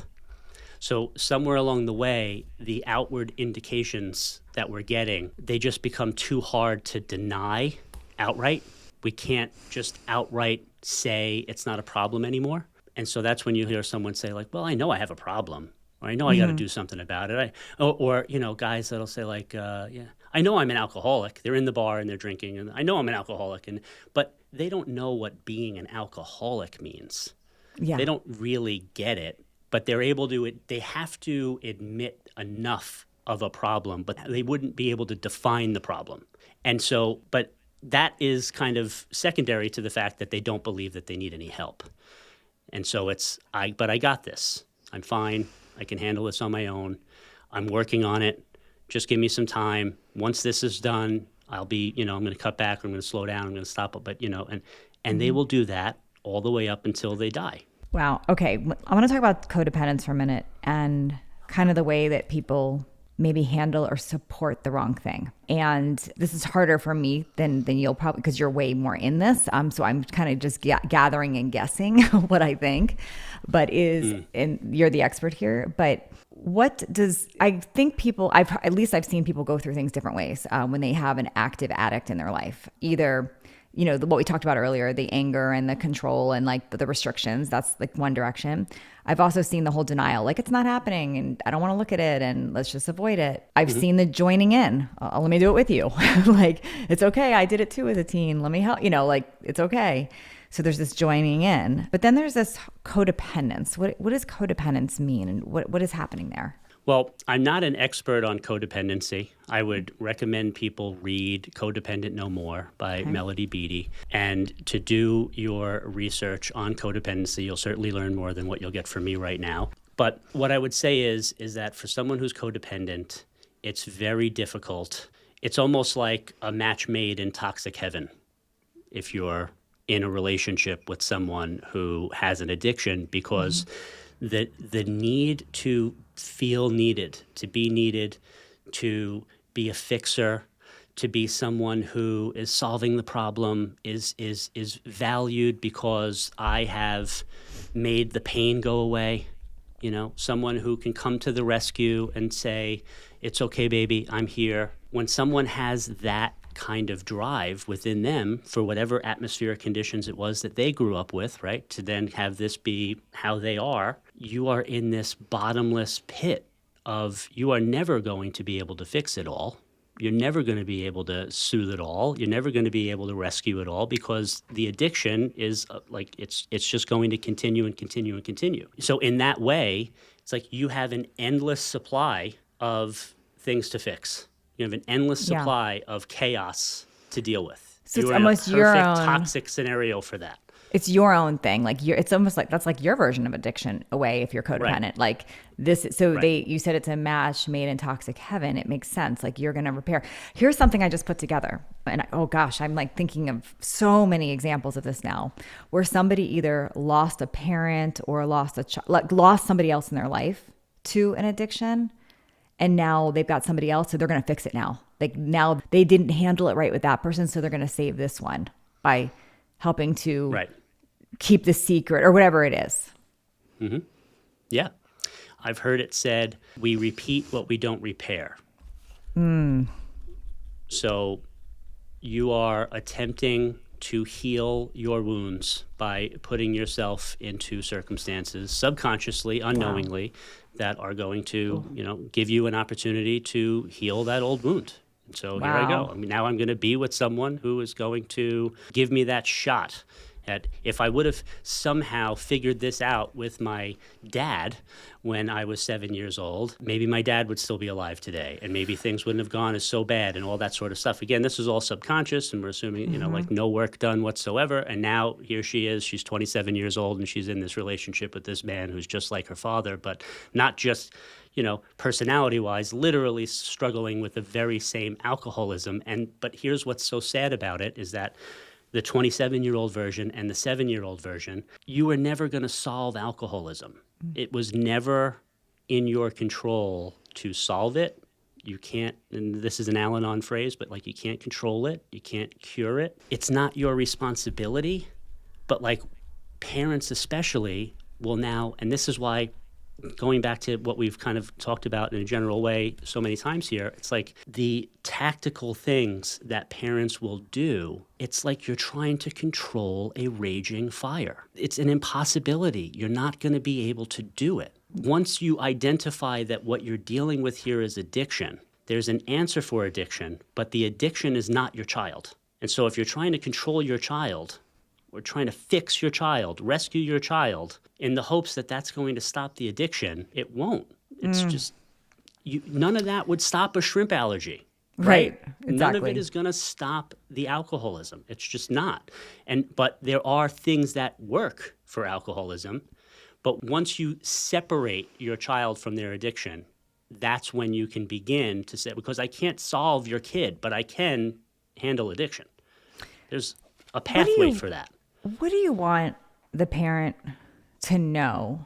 So somewhere along the way, the outward indications that we're getting, they just become too hard to deny outright. We can't just outright say it's not a problem anymore. And so that's when you hear someone say like, well, I know I have a problem, or I know I got to do something about it. Or guys that'll say like, yeah, I know I'm an alcoholic. They're in the bar and they're drinking, and I know I'm an alcoholic. But they don't know what being an alcoholic means. Yeah. They don't really get it, but they're able to, they have to admit enough of a problem, but they wouldn't be able to define the problem. And so, but that is kind of secondary to the fact that they don't believe that they need any help. And so but I got this. I'm fine. I can handle this on my own. I'm working on it. Just give me some time. Once this is done, I'll be, I'm going to cut back, or I'm going to slow down, I'm going to stop. But, and they will do that all the way up until they die. Wow. Okay. I want to talk about codependence for a minute and kind of the way that people maybe handle or support the wrong thing. And this is harder for me than you'll probably, because you're way more in this. So I'm kind of just gathering and guessing what I think, and you're the expert here. But I think I've seen people go through things different ways when they have an active addict in their life. Either what we talked about earlier, the anger and the control and like the restrictions, that's like one direction. I've also seen the whole denial, like it's not happening and I don't want to look at it and let's just avoid it. I've seen the joining in. Let me do it with you. Like, it's okay. I did it too as a teen. Let me help, like it's okay. So there's this joining in, but then there's this codependence. What does codependence mean? And what is happening there? Well, I'm not an expert on codependency. I would recommend people read Codependent No More by Melody Beattie. And to do your research on codependency, you'll certainly learn more than what you'll get from me right now. But what I would say is that for someone who's codependent, it's very difficult. It's almost like a match made in toxic heaven if you're in a relationship with someone who has an addiction, because the need to feel needed, to be a fixer, to be someone who is solving the problem is valued because I have made the pain go away. Someone who can come to the rescue and say, it's okay, baby, I'm here. When someone has that kind of drive within them for whatever atmospheric conditions it was that they grew up with, right, to then have this be how they are, you are in this bottomless pit of you are never going to be able to fix it all. You're never going to be able to soothe it all. You're never going to be able to rescue it all, because the addiction is it's just going to continue and continue and continue. So in that way, it's like you have an endless supply of things to fix. You have an endless supply of chaos to deal with. So it's almost your own toxic scenario for that. It's your own thing. Like it's almost like that's like your version of addiction away if you're codependent. Right. Like this. So you said it's a match made in toxic heaven. It makes sense. Like you're going to repair. Here's something I just put together. And oh gosh, I'm like thinking of so many examples of this now, where somebody either lost a parent or lost lost somebody else in their life to an addiction. And now they've got somebody else, so they're going to fix it now. Like now they didn't handle it right with that person, so they're going to save this one by helping to keep the secret or whatever it is. Mm-hmm. Yeah. I've heard it said, we repeat what we don't repair. So you are attempting to heal your wounds by putting yourself into circumstances subconsciously, unknowingly, that are going to, give you an opportunity to heal that old wound. And so here I go. Now I'm going to be with someone who is going to give me that shot. At if I would have somehow figured this out with my dad when I was 7 years old, maybe my dad would still be alive today, and maybe things wouldn't have gone as so bad and all that sort of stuff. Again, this is all subconscious, and we're assuming, like no work done whatsoever. And now here she is, she's 27 years old, and she's in this relationship with this man who's just like her father, but not just, personality-wise, literally struggling with the very same alcoholism. But here's what's so sad about it is that the 27-year-old version and the 7-year-old version, you were never going to solve alcoholism. It was never in your control to solve it. You can't, and this is an Al-Anon phrase, but you can't control it. You can't cure it. It's not your responsibility, but parents especially will now, and this is why going back to what we've kind of talked about in a general way so many times here, it's like the tactical things that parents will do, it's like you're trying to control a raging fire. It's an impossibility. You're not going to be able to do it. Once you identify that what you're dealing with here is addiction, there's an answer for addiction, but the addiction is not your child. And so if you're trying to control your child, or trying to fix your child, rescue your child, in the hopes that that's going to stop the addiction, it won't. It's just, none of that would stop a shrimp allergy. Right. Exactly. None of it is going to stop the alcoholism. It's just not. But there are things that work for alcoholism. But once you separate your child from their addiction, that's when you can begin to say, because I can't solve your kid, but I can handle addiction. There's a pathway for that. What do you want the parent to know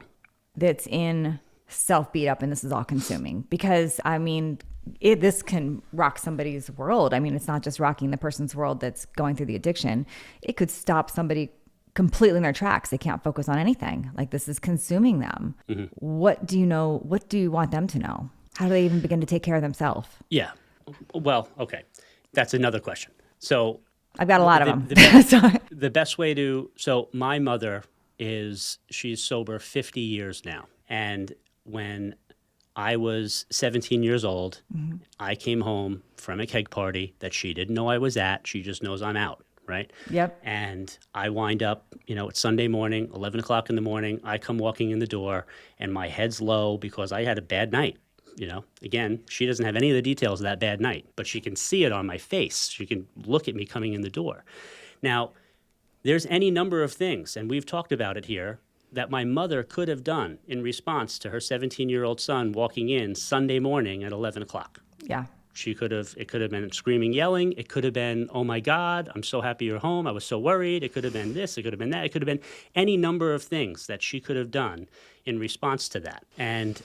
that's in self-beat up and this is all consuming? Because, I mean, this can rock somebody's world. I mean, it's not just rocking the person's world that's going through the addiction. It could stop somebody completely in their tracks. They can't focus on anything. Like, this is consuming them. Mm-hmm. What do you know? What do you want them to know? How do they even begin to take care of themselves? Yeah. Well, okay. That's another question. So I've got a lot of them. The best way to, so my mother she's sober 50 years now. And when I was 17 years old, mm-hmm. I came home from a keg party that she didn't know I was at. She just knows I'm out, right? Yep. And I wind up, it's Sunday morning, 11 o'clock in the morning. I come walking in the door and my head's low because I had a bad night. Again, she doesn't have any of the details of that bad night, but she can see it on my face. She can look at me coming in the door. Now, there's any number of things, and we've talked about it here, that my mother could have done in response to her 17-year-old son walking in Sunday morning at 11 o'clock. Yeah. It could have been screaming, yelling. It could have been, oh my God, I'm so happy you're home. I was so worried. It could have been this. It could have been that. It could have been any number of things that she could have done in response to that. And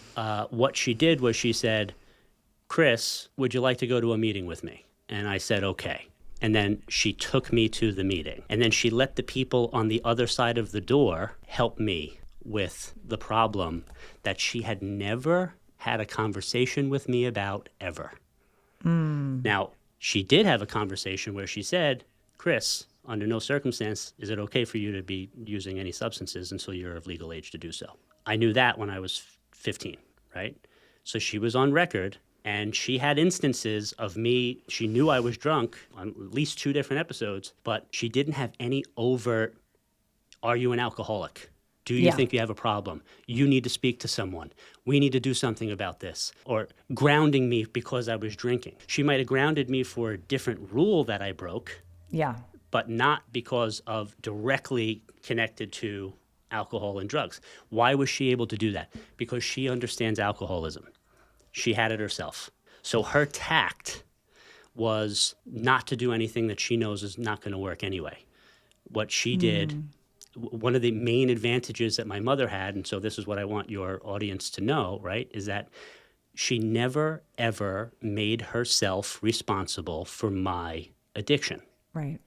what she did was she said, Chris, would you like to go to a meeting with me? And I said, okay. And then she took me to the meeting. And then she let the people on the other side of the door help me with the problem that she had never had a conversation with me about ever. Now, she did have a conversation where she said, Chris, under no circumstance is it okay for you to be using any substances until you're of legal age to do so. I knew that when I was 15, right? So she was on record, and she had instances of me. She knew I was drunk on at least 2 different episodes, but she didn't have any overt, are you an alcoholic? Do you think you have a problem? You need to speak to someone. We need to do something about this. Or grounding me because I was drinking. She might have grounded me for a different rule that I broke. Yeah. But not because of directly connected to alcohol and drugs. Why was she able to do that? Because she understands alcoholism. She had it herself. So her tact was not to do anything that she knows is not going to work anyway. What she did, one of the main advantages that my mother had, and so this is what I want your audience to know, right, is that she never, ever made herself responsible for my addiction. Right.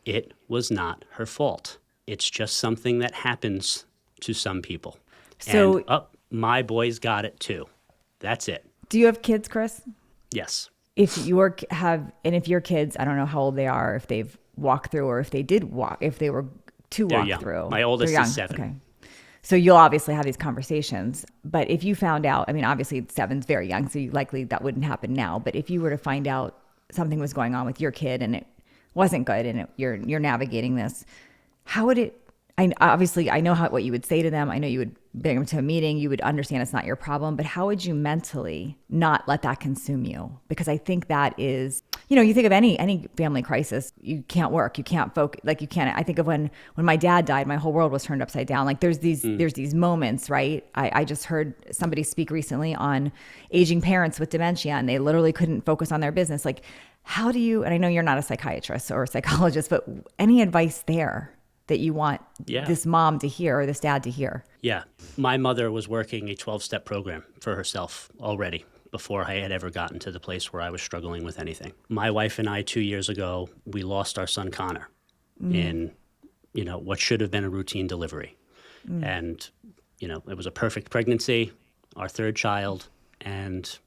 It was not her fault. It's just something that happens to some people. So, and my boys got it too. That's it. Do you have kids, Chris? Yes. If your kids, I don't know how old they are, if they've walked through or if they did walk, if they were to They're walk young. through. My oldest is 7. Okay. So you'll obviously have these conversations, but if you found out, I mean, obviously 7's very young, so likely that wouldn't happen now, but if you were to find out something was going on with your kid and it wasn't good and you're navigating this, how would it, I know what you would say to them. I know you would bring them to a meeting. You would understand it's not your problem, but how would you mentally not let that consume you? Because I think that is, you think of any family crisis, you can't work, you can't focus, like you can't. I think of when my dad died, my whole world was turned upside down. Like there's these moments, right? I just heard somebody speak recently on aging parents with dementia, and they literally couldn't focus on their business. Like, how do you? And I know you're not a psychiatrist or a psychologist, but any advice there that you want this mom to hear or this dad to hear? Yeah. My mother was working a 12-step program for herself already before I had ever gotten to the place where I was struggling with anything. My wife and I, 2 years ago, we lost our son Connor in, what should have been a routine delivery. And it was a perfect pregnancy, our third child, and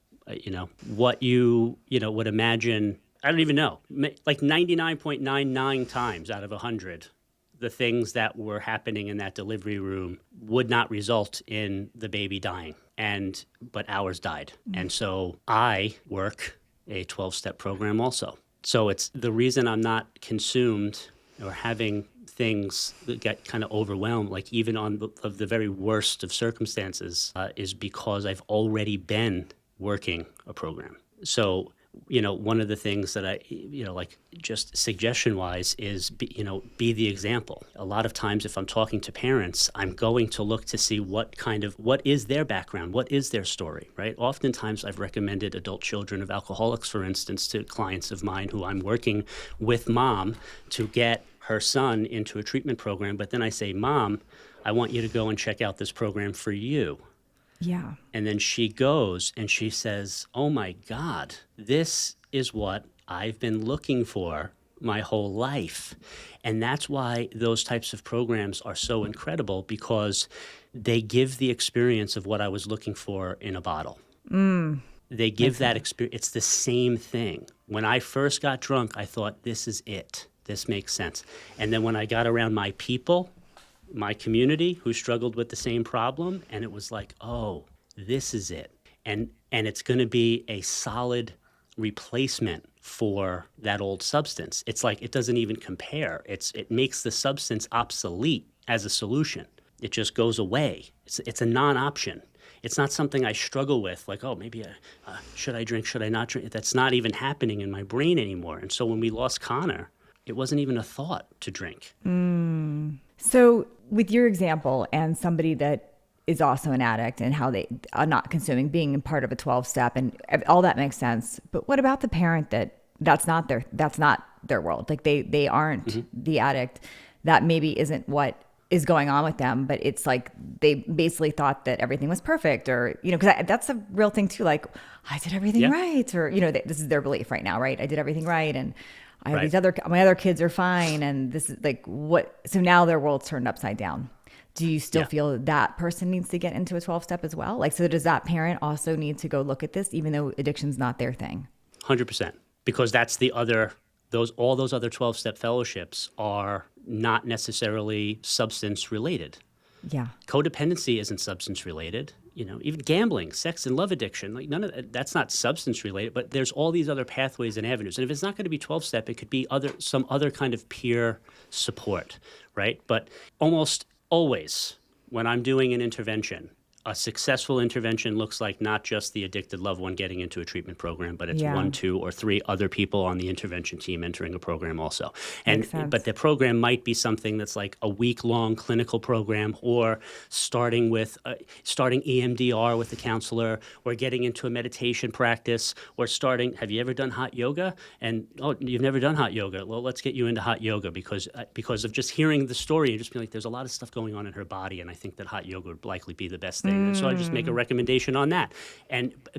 what you would imagine. I don't even know, like 99.99 times out of 100, the things that were happening in that delivery room would not result in the baby dying, but ours died. And so I work a 12-step program also. So it's the reason I'm not consumed or having things that get kind of overwhelmed, like even of the very worst of circumstances, is because I've already been working a program. So, one of the things that I, like just suggestion-wise is, be the example. A lot of times if I'm talking to parents, I'm going to look to see what is their background, what is their story, right? Oftentimes I've recommended adult children of alcoholics, for instance, to clients of mine who I'm working with mom to get her son into a treatment program. But then I say, Mom, I want you to go and check out this program for you. Yeah. And then she goes and she says, oh my God, this is what I've been looking for my whole life. And that's why those types of programs are so incredible, because they give the experience of what I was looking for in a bottle. They give that experience. It's the same thing. When I first got drunk, I thought, this is it. This makes sense. And then when I got around my people, my community who struggled with the same problem, and it was like, oh, this is it. And it's going to be a solid replacement for that old substance. It's like, it doesn't even compare. It makes the substance obsolete as a solution. It just goes away. It's a non-option. It's not something I struggle with, like, oh, maybe should I drink, should I not drink? That's not even happening in my brain anymore. And so when we lost Connor, it wasn't even a thought to drink. So with your example and somebody that is also an addict and how they are not consuming, being part of a 12-step and all that makes sense. But what about the parent that's not their world? Like they aren't the addict. That maybe isn't what is going on with them, but it's like they basically thought that everything was perfect, or, because that's a real thing too. Like, I did everything right, or, this is their belief right now, right? I did everything right. And I have my other kids are fine. And this is like so now their world's turned upside down. Do you still feel that person needs to get into a 12-step as well? Like, so does that parent also need to go look at this, even though addiction's not their thing? 100%. Because that's all those other 12-step fellowships are not necessarily substance related. Yeah. Codependency isn't substance related. Even gambling, sex and love addiction, like none of that's not substance related, but there's all these other pathways and avenues. And if it's not going to be 12-step, it could be some other kind of peer support, right? But almost always when I'm doing an intervention, a successful intervention looks like not just the addicted loved one getting into a treatment program, but it's 1, 2, or 3 other people on the intervention team entering a program also. But the program might be something that's like a week-long clinical program, or starting EMDR with the counselor, or getting into a meditation practice, or have you ever done hot yoga? And, oh, you've never done hot yoga. Well, let's get you into hot yoga because of just hearing the story and just being like, there's a lot of stuff going on in her body, and I think that hot yoga would likely be the best thing. And so I just make a recommendation on that.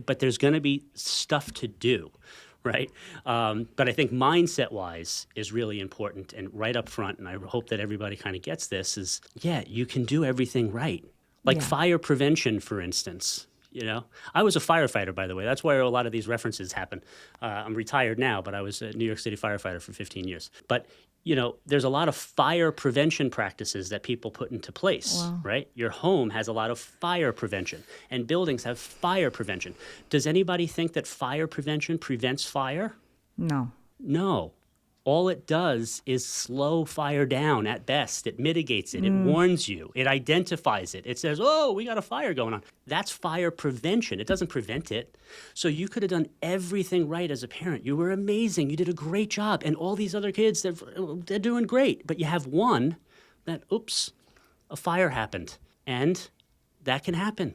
But there's going to be stuff to do, right? But I think mindset-wise is really important, and right up front, and I hope that everybody kind of gets this, is, you can do everything right. Like fire prevention, for instance. I was a firefighter, by the way. That's where a lot of these references happen. I'm retired now, but I was a New York City firefighter for 15 years. But there's a lot of fire prevention practices that people put into place, right? Your home has a lot of fire prevention, and buildings have fire prevention. Does anybody think that fire prevention prevents fire? No. No. All it does is slow fire down at best. It mitigates it. It warns you. It identifies it. It says, oh, we got a fire going on. That's fire prevention. It doesn't prevent it. So you could have done everything right as a parent. You were amazing. You did a great job. And all these other kids, they're doing great. But you have one that, oops, a fire happened. And that can happen.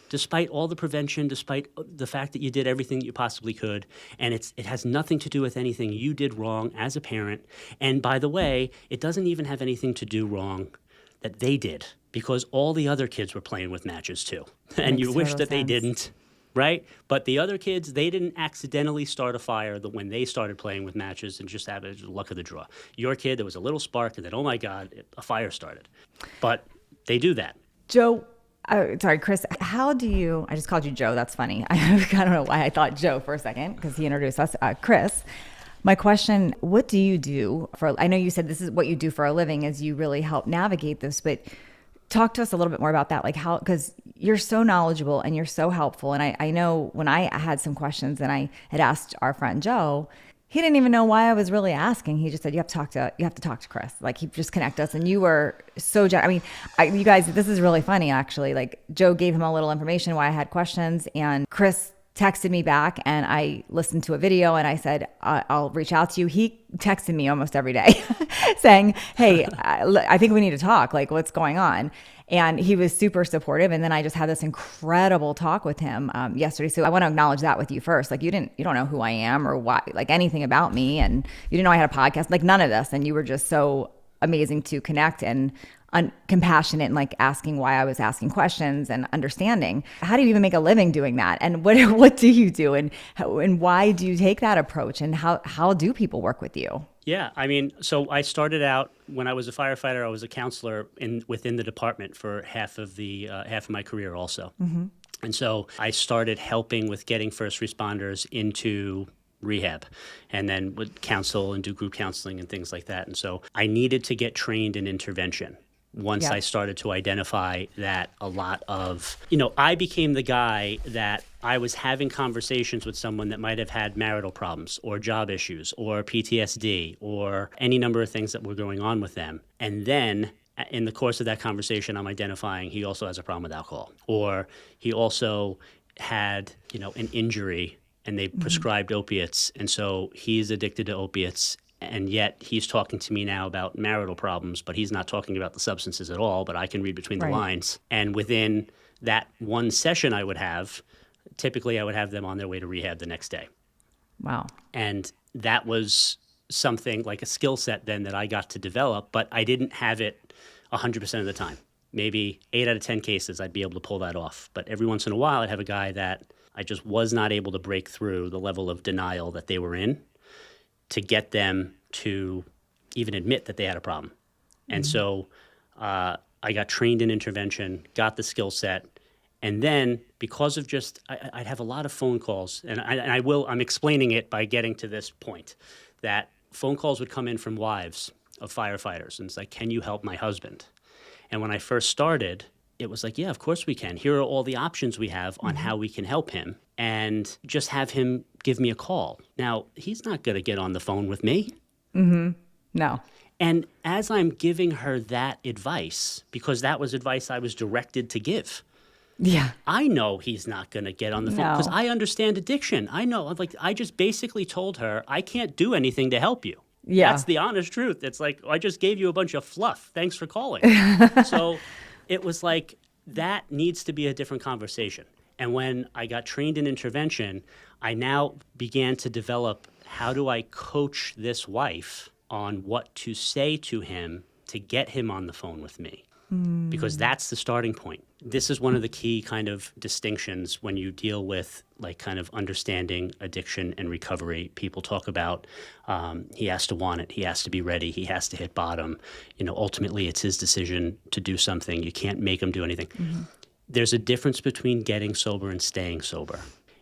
Despite all the prevention, despite the fact that you did everything that you possibly could, and it has nothing to do with anything you did wrong as a parent. And by the way, it doesn't even have anything to do wrong that they did, because all the other kids were playing with matches too. And you wish that they didn't, right? But the other kids, they didn't accidentally start a fire when they started playing with matches and just have the luck of the draw. Your kid, there was a little spark, and then, oh my God, a fire started. But they do that. Joe, Oh, sorry, Chris, how do you, I just called you Joe. That's funny. I don't know why I thought Joe for a second because he introduced us. Chris, my question, what do you do for, I know you said this is what you do for a living is you really help navigate this, but talk to us a little bit more about that. Like how, because you're so knowledgeable and you're so helpful. And I know when I had some questions and I had asked our friend Joe, he didn't even know why I was really asking. He just said, you have to talk to Chris. Like he just connect us. And you were so, you guys, this is really funny actually. Like Joe gave him a little information why I had questions and Chris texted me back and I listened to a video and I said, I'll reach out to you. He texted me almost every day saying, hey, I think we need to talk. Like what's going on? And he was super supportive. And then I just had this incredible talk with him yesterday. So I want to acknowledge that with you first. Like you don't know who I am or why, like anything about me. And you didn't know I had a podcast, like none of this. And you were just so amazing to connect and compassionate and like asking why I was asking questions and understanding. How do you even make a living doing that? And what do you do? And why do you take that approach? And how do people work with you? Yeah, I mean, so I started out when I was a firefighter. I was a counselor within the department for half of my career, also. Mm-hmm. And so I started helping with getting first responders into rehab, and then would counsel and do group counseling and things like that. And so I needed to get trained in intervention. Once I started to identify that a lot of, I became the guy that I was having conversations with someone that might have had marital problems or job issues or PTSD or any number of things that were going on with them. And then in the course of that conversation, I'm identifying he also has a problem with alcohol, or he also had, an injury and they prescribed opiates. And so he's addicted to opiates. And yet he's talking to me now about marital problems, but he's not talking about the substances at all, but I can read between the lines. And within that one session I would have, typically I would have them on their way to rehab the next day. Wow. And that was something like a skill set then that I got to develop, but I didn't have it 100% of the time. Maybe 8 out of 10 cases I'd be able to pull that off. But every once in a while I'd have a guy that I just was not able to break through the level of denial that they were in to get them to even admit that they had a problem. And so I got trained in intervention, got the skill set, and then because of just, I'd have a lot of phone calls, and I'm explaining it by getting to this point, that phone calls would come in from wives of firefighters, and it's like, can you help my husband? And when I first started, it was like, yeah, of course we can. Here are all the options we have on how we can help him, and just have him give me a call. Now, he's not going to get on the phone with me. Mm-hmm. No. And as I'm giving her that advice, because that was advice I was directed to give, I know he's not going to get on the phone because I understand addiction. I know. I just basically told her, I can't do anything to help you. Yeah. That's the honest truth. It's like, I just gave you a bunch of fluff. Thanks for calling. So it was like, that needs to be a different conversation. And when I got trained in intervention, I now began to develop, how do I coach this wife on what to say to him to get him on the phone with me? Because that's the starting point. This is one of the key kind of distinctions when you deal with like kind of understanding addiction and recovery. People talk about he has to want it, he has to be ready, he has to hit bottom. Ultimately it's his decision to do something. You can't make him do anything. Mm-hmm. There's a difference between getting sober and staying sober.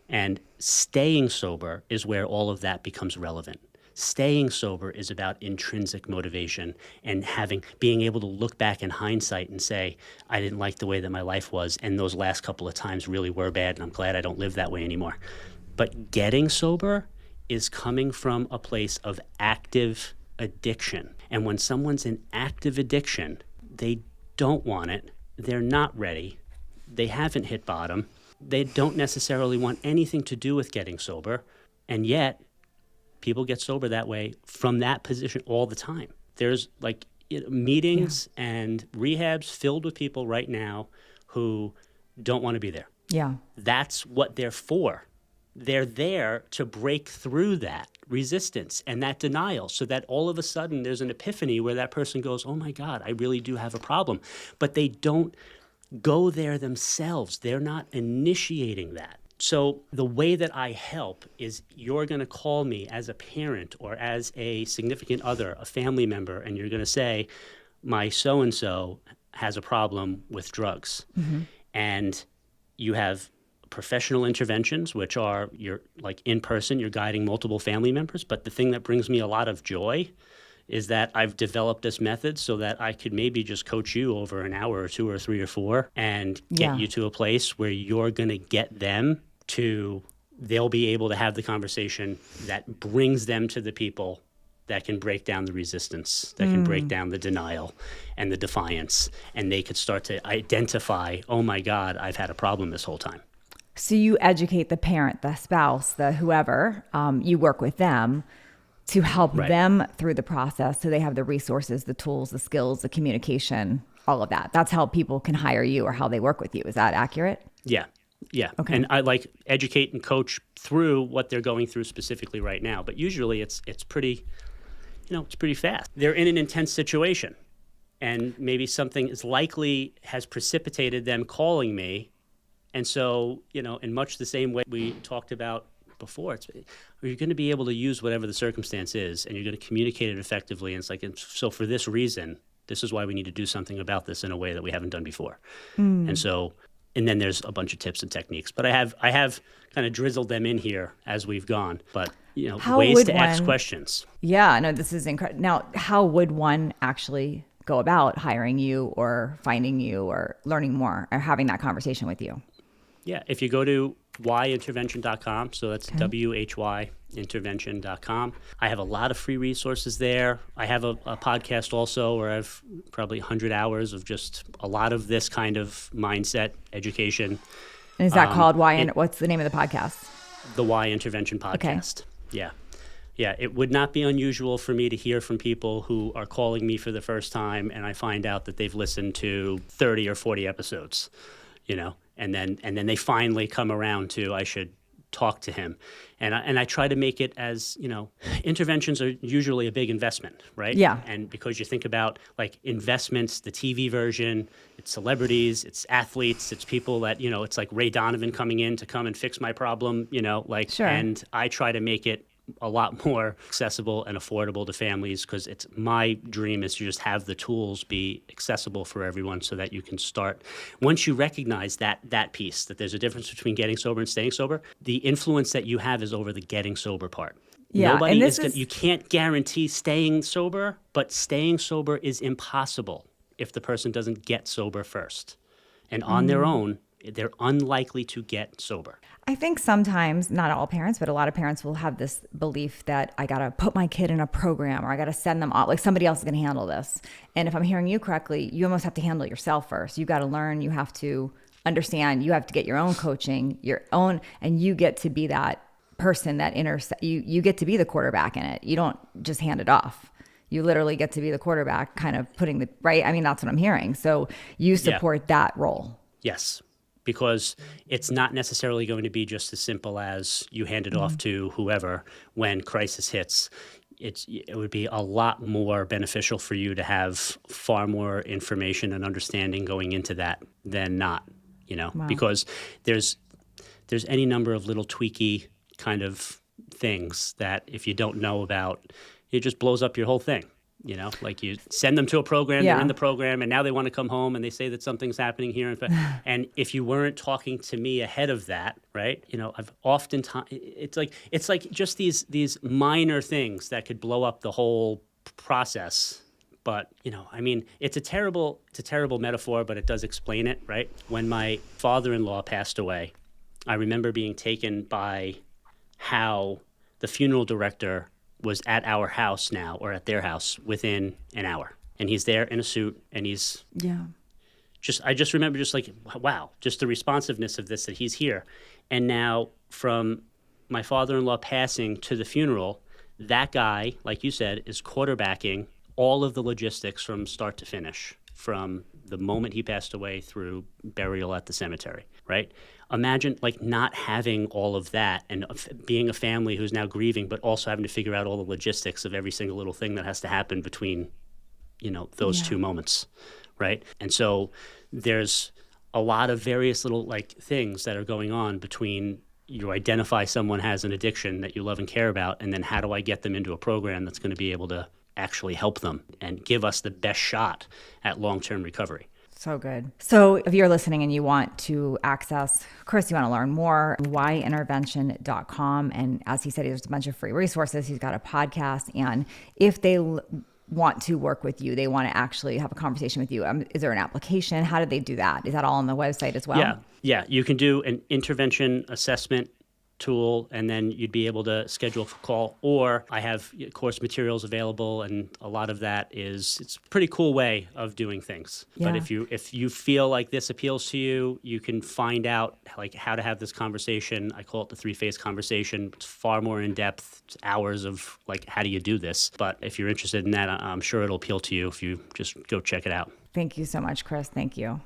And staying sober is where all of that becomes relevant. Staying sober is about intrinsic motivation and being able to look back in hindsight and say, I didn't like the way that my life was, and those last couple of times really were bad, and I'm glad I don't live that way anymore. But getting sober is coming from a place of active addiction. And when someone's in active addiction, they don't want it, they're not ready, they haven't hit bottom, they don't necessarily want anything to do with getting sober, and yet people get sober that way from that position all the time. There's like meetings and rehabs filled with people right now who don't want to be there. Yeah. That's what they're for. They're there to break through that resistance and that denial so that all of a sudden there's an epiphany where that person goes, oh my God, I really do have a problem. But they don't go there themselves. They're not initiating that. So the way that I help is you're going to call me as a parent or as a significant other, a family member, and you're going to say, my so-and-so has a problem with drugs. Mm-hmm. And you have professional interventions, which are you're like in person, you're guiding multiple family members. But the thing that brings me a lot of joy is that I've developed this method so that I could maybe just coach you over an hour or two or three or four and get you to a place where you're going to get them to, they'll be able to have the conversation that brings them to the people that can break down the resistance, that can break down the denial and the defiance. And they could start to identify, oh my God, I've had a problem this whole time. So you educate the parent, the spouse, the whoever, you work with them to help them through the process so they have the resources, the tools, the skills, the communication, all of that. That's how people can hire you or how they work with you. Is that accurate? Yeah. Yeah. Okay. And I like educate and coach through what they're going through specifically right now. But usually it's pretty, it's pretty fast. They're in an intense situation and maybe something is likely has precipitated them calling me. And so, in much the same way we talked about before, you're going to be able to use whatever the circumstance is and you're going to communicate it effectively. And it's like, so for this reason, this is why we need to do something about this in a way that we haven't done before. And so, and then there's a bunch of tips and techniques, but I have kind of drizzled them in here as we've gone, but ways to ask questions. Yeah, no, this is incredible. Now, how would one actually go about hiring you or finding you or learning more or having that conversation with you? Yeah, if you go to whyintervention.com, so that's WHY intervention.com. I have a lot of free resources there. I have a podcast also where I've probably 100 hours of just a lot of this kind of mindset education. And is that called what's the name of the podcast? The Why Intervention Podcast. Okay. Yeah. Yeah, it would not be unusual for me to hear from people who are calling me for the first time and I find out that they've listened to 30 or 40 episodes, and then they finally come around to I should talk to him. And I try to make it as, interventions are usually a big investment, right? Yeah. And because you think about like investments, the TV version, it's celebrities, it's athletes, it's people that, it's like Ray Donovan coming in to come and fix my problem, Sure. And I try to make it a lot more accessible and affordable to families because it's my dream is to just have the tools be accessible for everyone so that you can start. Once you recognize that piece, that there's a difference between getting sober and staying sober, the influence that you have is over the getting sober part. Yeah, You can't guarantee staying sober, but staying sober is impossible if the person doesn't get sober first. And on their own, they're unlikely to get sober. I think sometimes, not all parents, but a lot of parents will have this belief that I got to put my kid in a program or I got to send them off, like somebody else is going to handle this. And if I'm hearing you correctly, you almost have to handle it yourself first. You got to learn, you have to understand, you have to get your own coaching, and you get to be that person that you get to be the quarterback in it. You don't just hand it off. You literally get to be the quarterback, kind of putting the right. I mean, that's what I'm hearing. So you support that role. Yes. Because it's not necessarily going to be just as simple as you hand it off to whoever when crisis hits. It would be a lot more beneficial for you to have far more information and understanding going into that than not, Wow. because there's any number of little tweaky kind of things that if you don't know about, it just blows up your whole thing. Like you send them to a program, they're in the program, and now they want to come home and they say that something's happening here. And if you weren't talking to me ahead of that, right? I've oftentimes, it's like just these minor things that could blow up the whole process. But, it's a terrible metaphor, but it does explain it, right? When my father-in-law passed away, I remember being taken by how the funeral director was at our house now, or at their house, within an hour. And he's there in a suit, and he's I just remember just like, wow, just the responsiveness of this, that he's here. And now from my father-in-law passing to the funeral, that guy, like you said, is quarterbacking all of the logistics from start to finish, from the moment he passed away through burial at the cemetery, right? Imagine like not having all of that and being a family who's now grieving, but also having to figure out all the logistics of every single little thing that has to happen between, those two moments, right? And so there's a lot of various little like things that are going on between you identify someone has an addiction that you love and care about, and then how do I get them into a program that's going to be able to actually help them and give us the best shot at long-term recovery. So good. So if you're listening and you want to access Chris, you want to learn more, whyintervention.com. And as he said, there's a bunch of free resources. He's got a podcast. And if they want to work with you, they want to actually have a conversation with you, is there an application? How do they do that? Is that all on the website as well? Yeah. You can do an intervention assessment tool, and then you'd be able to schedule a call. Or I have course materials available, and a lot of that it's a pretty cool way of doing things. Yeah. But if you feel like this appeals to you, you can find out like how to have this conversation. I call it the 3-phase conversation. It's far more in depth. It's hours of like, how do you do this? But if you're interested in that, I'm sure it'll appeal to you if you just go check it out. Thank you so much, Chris. Thank you.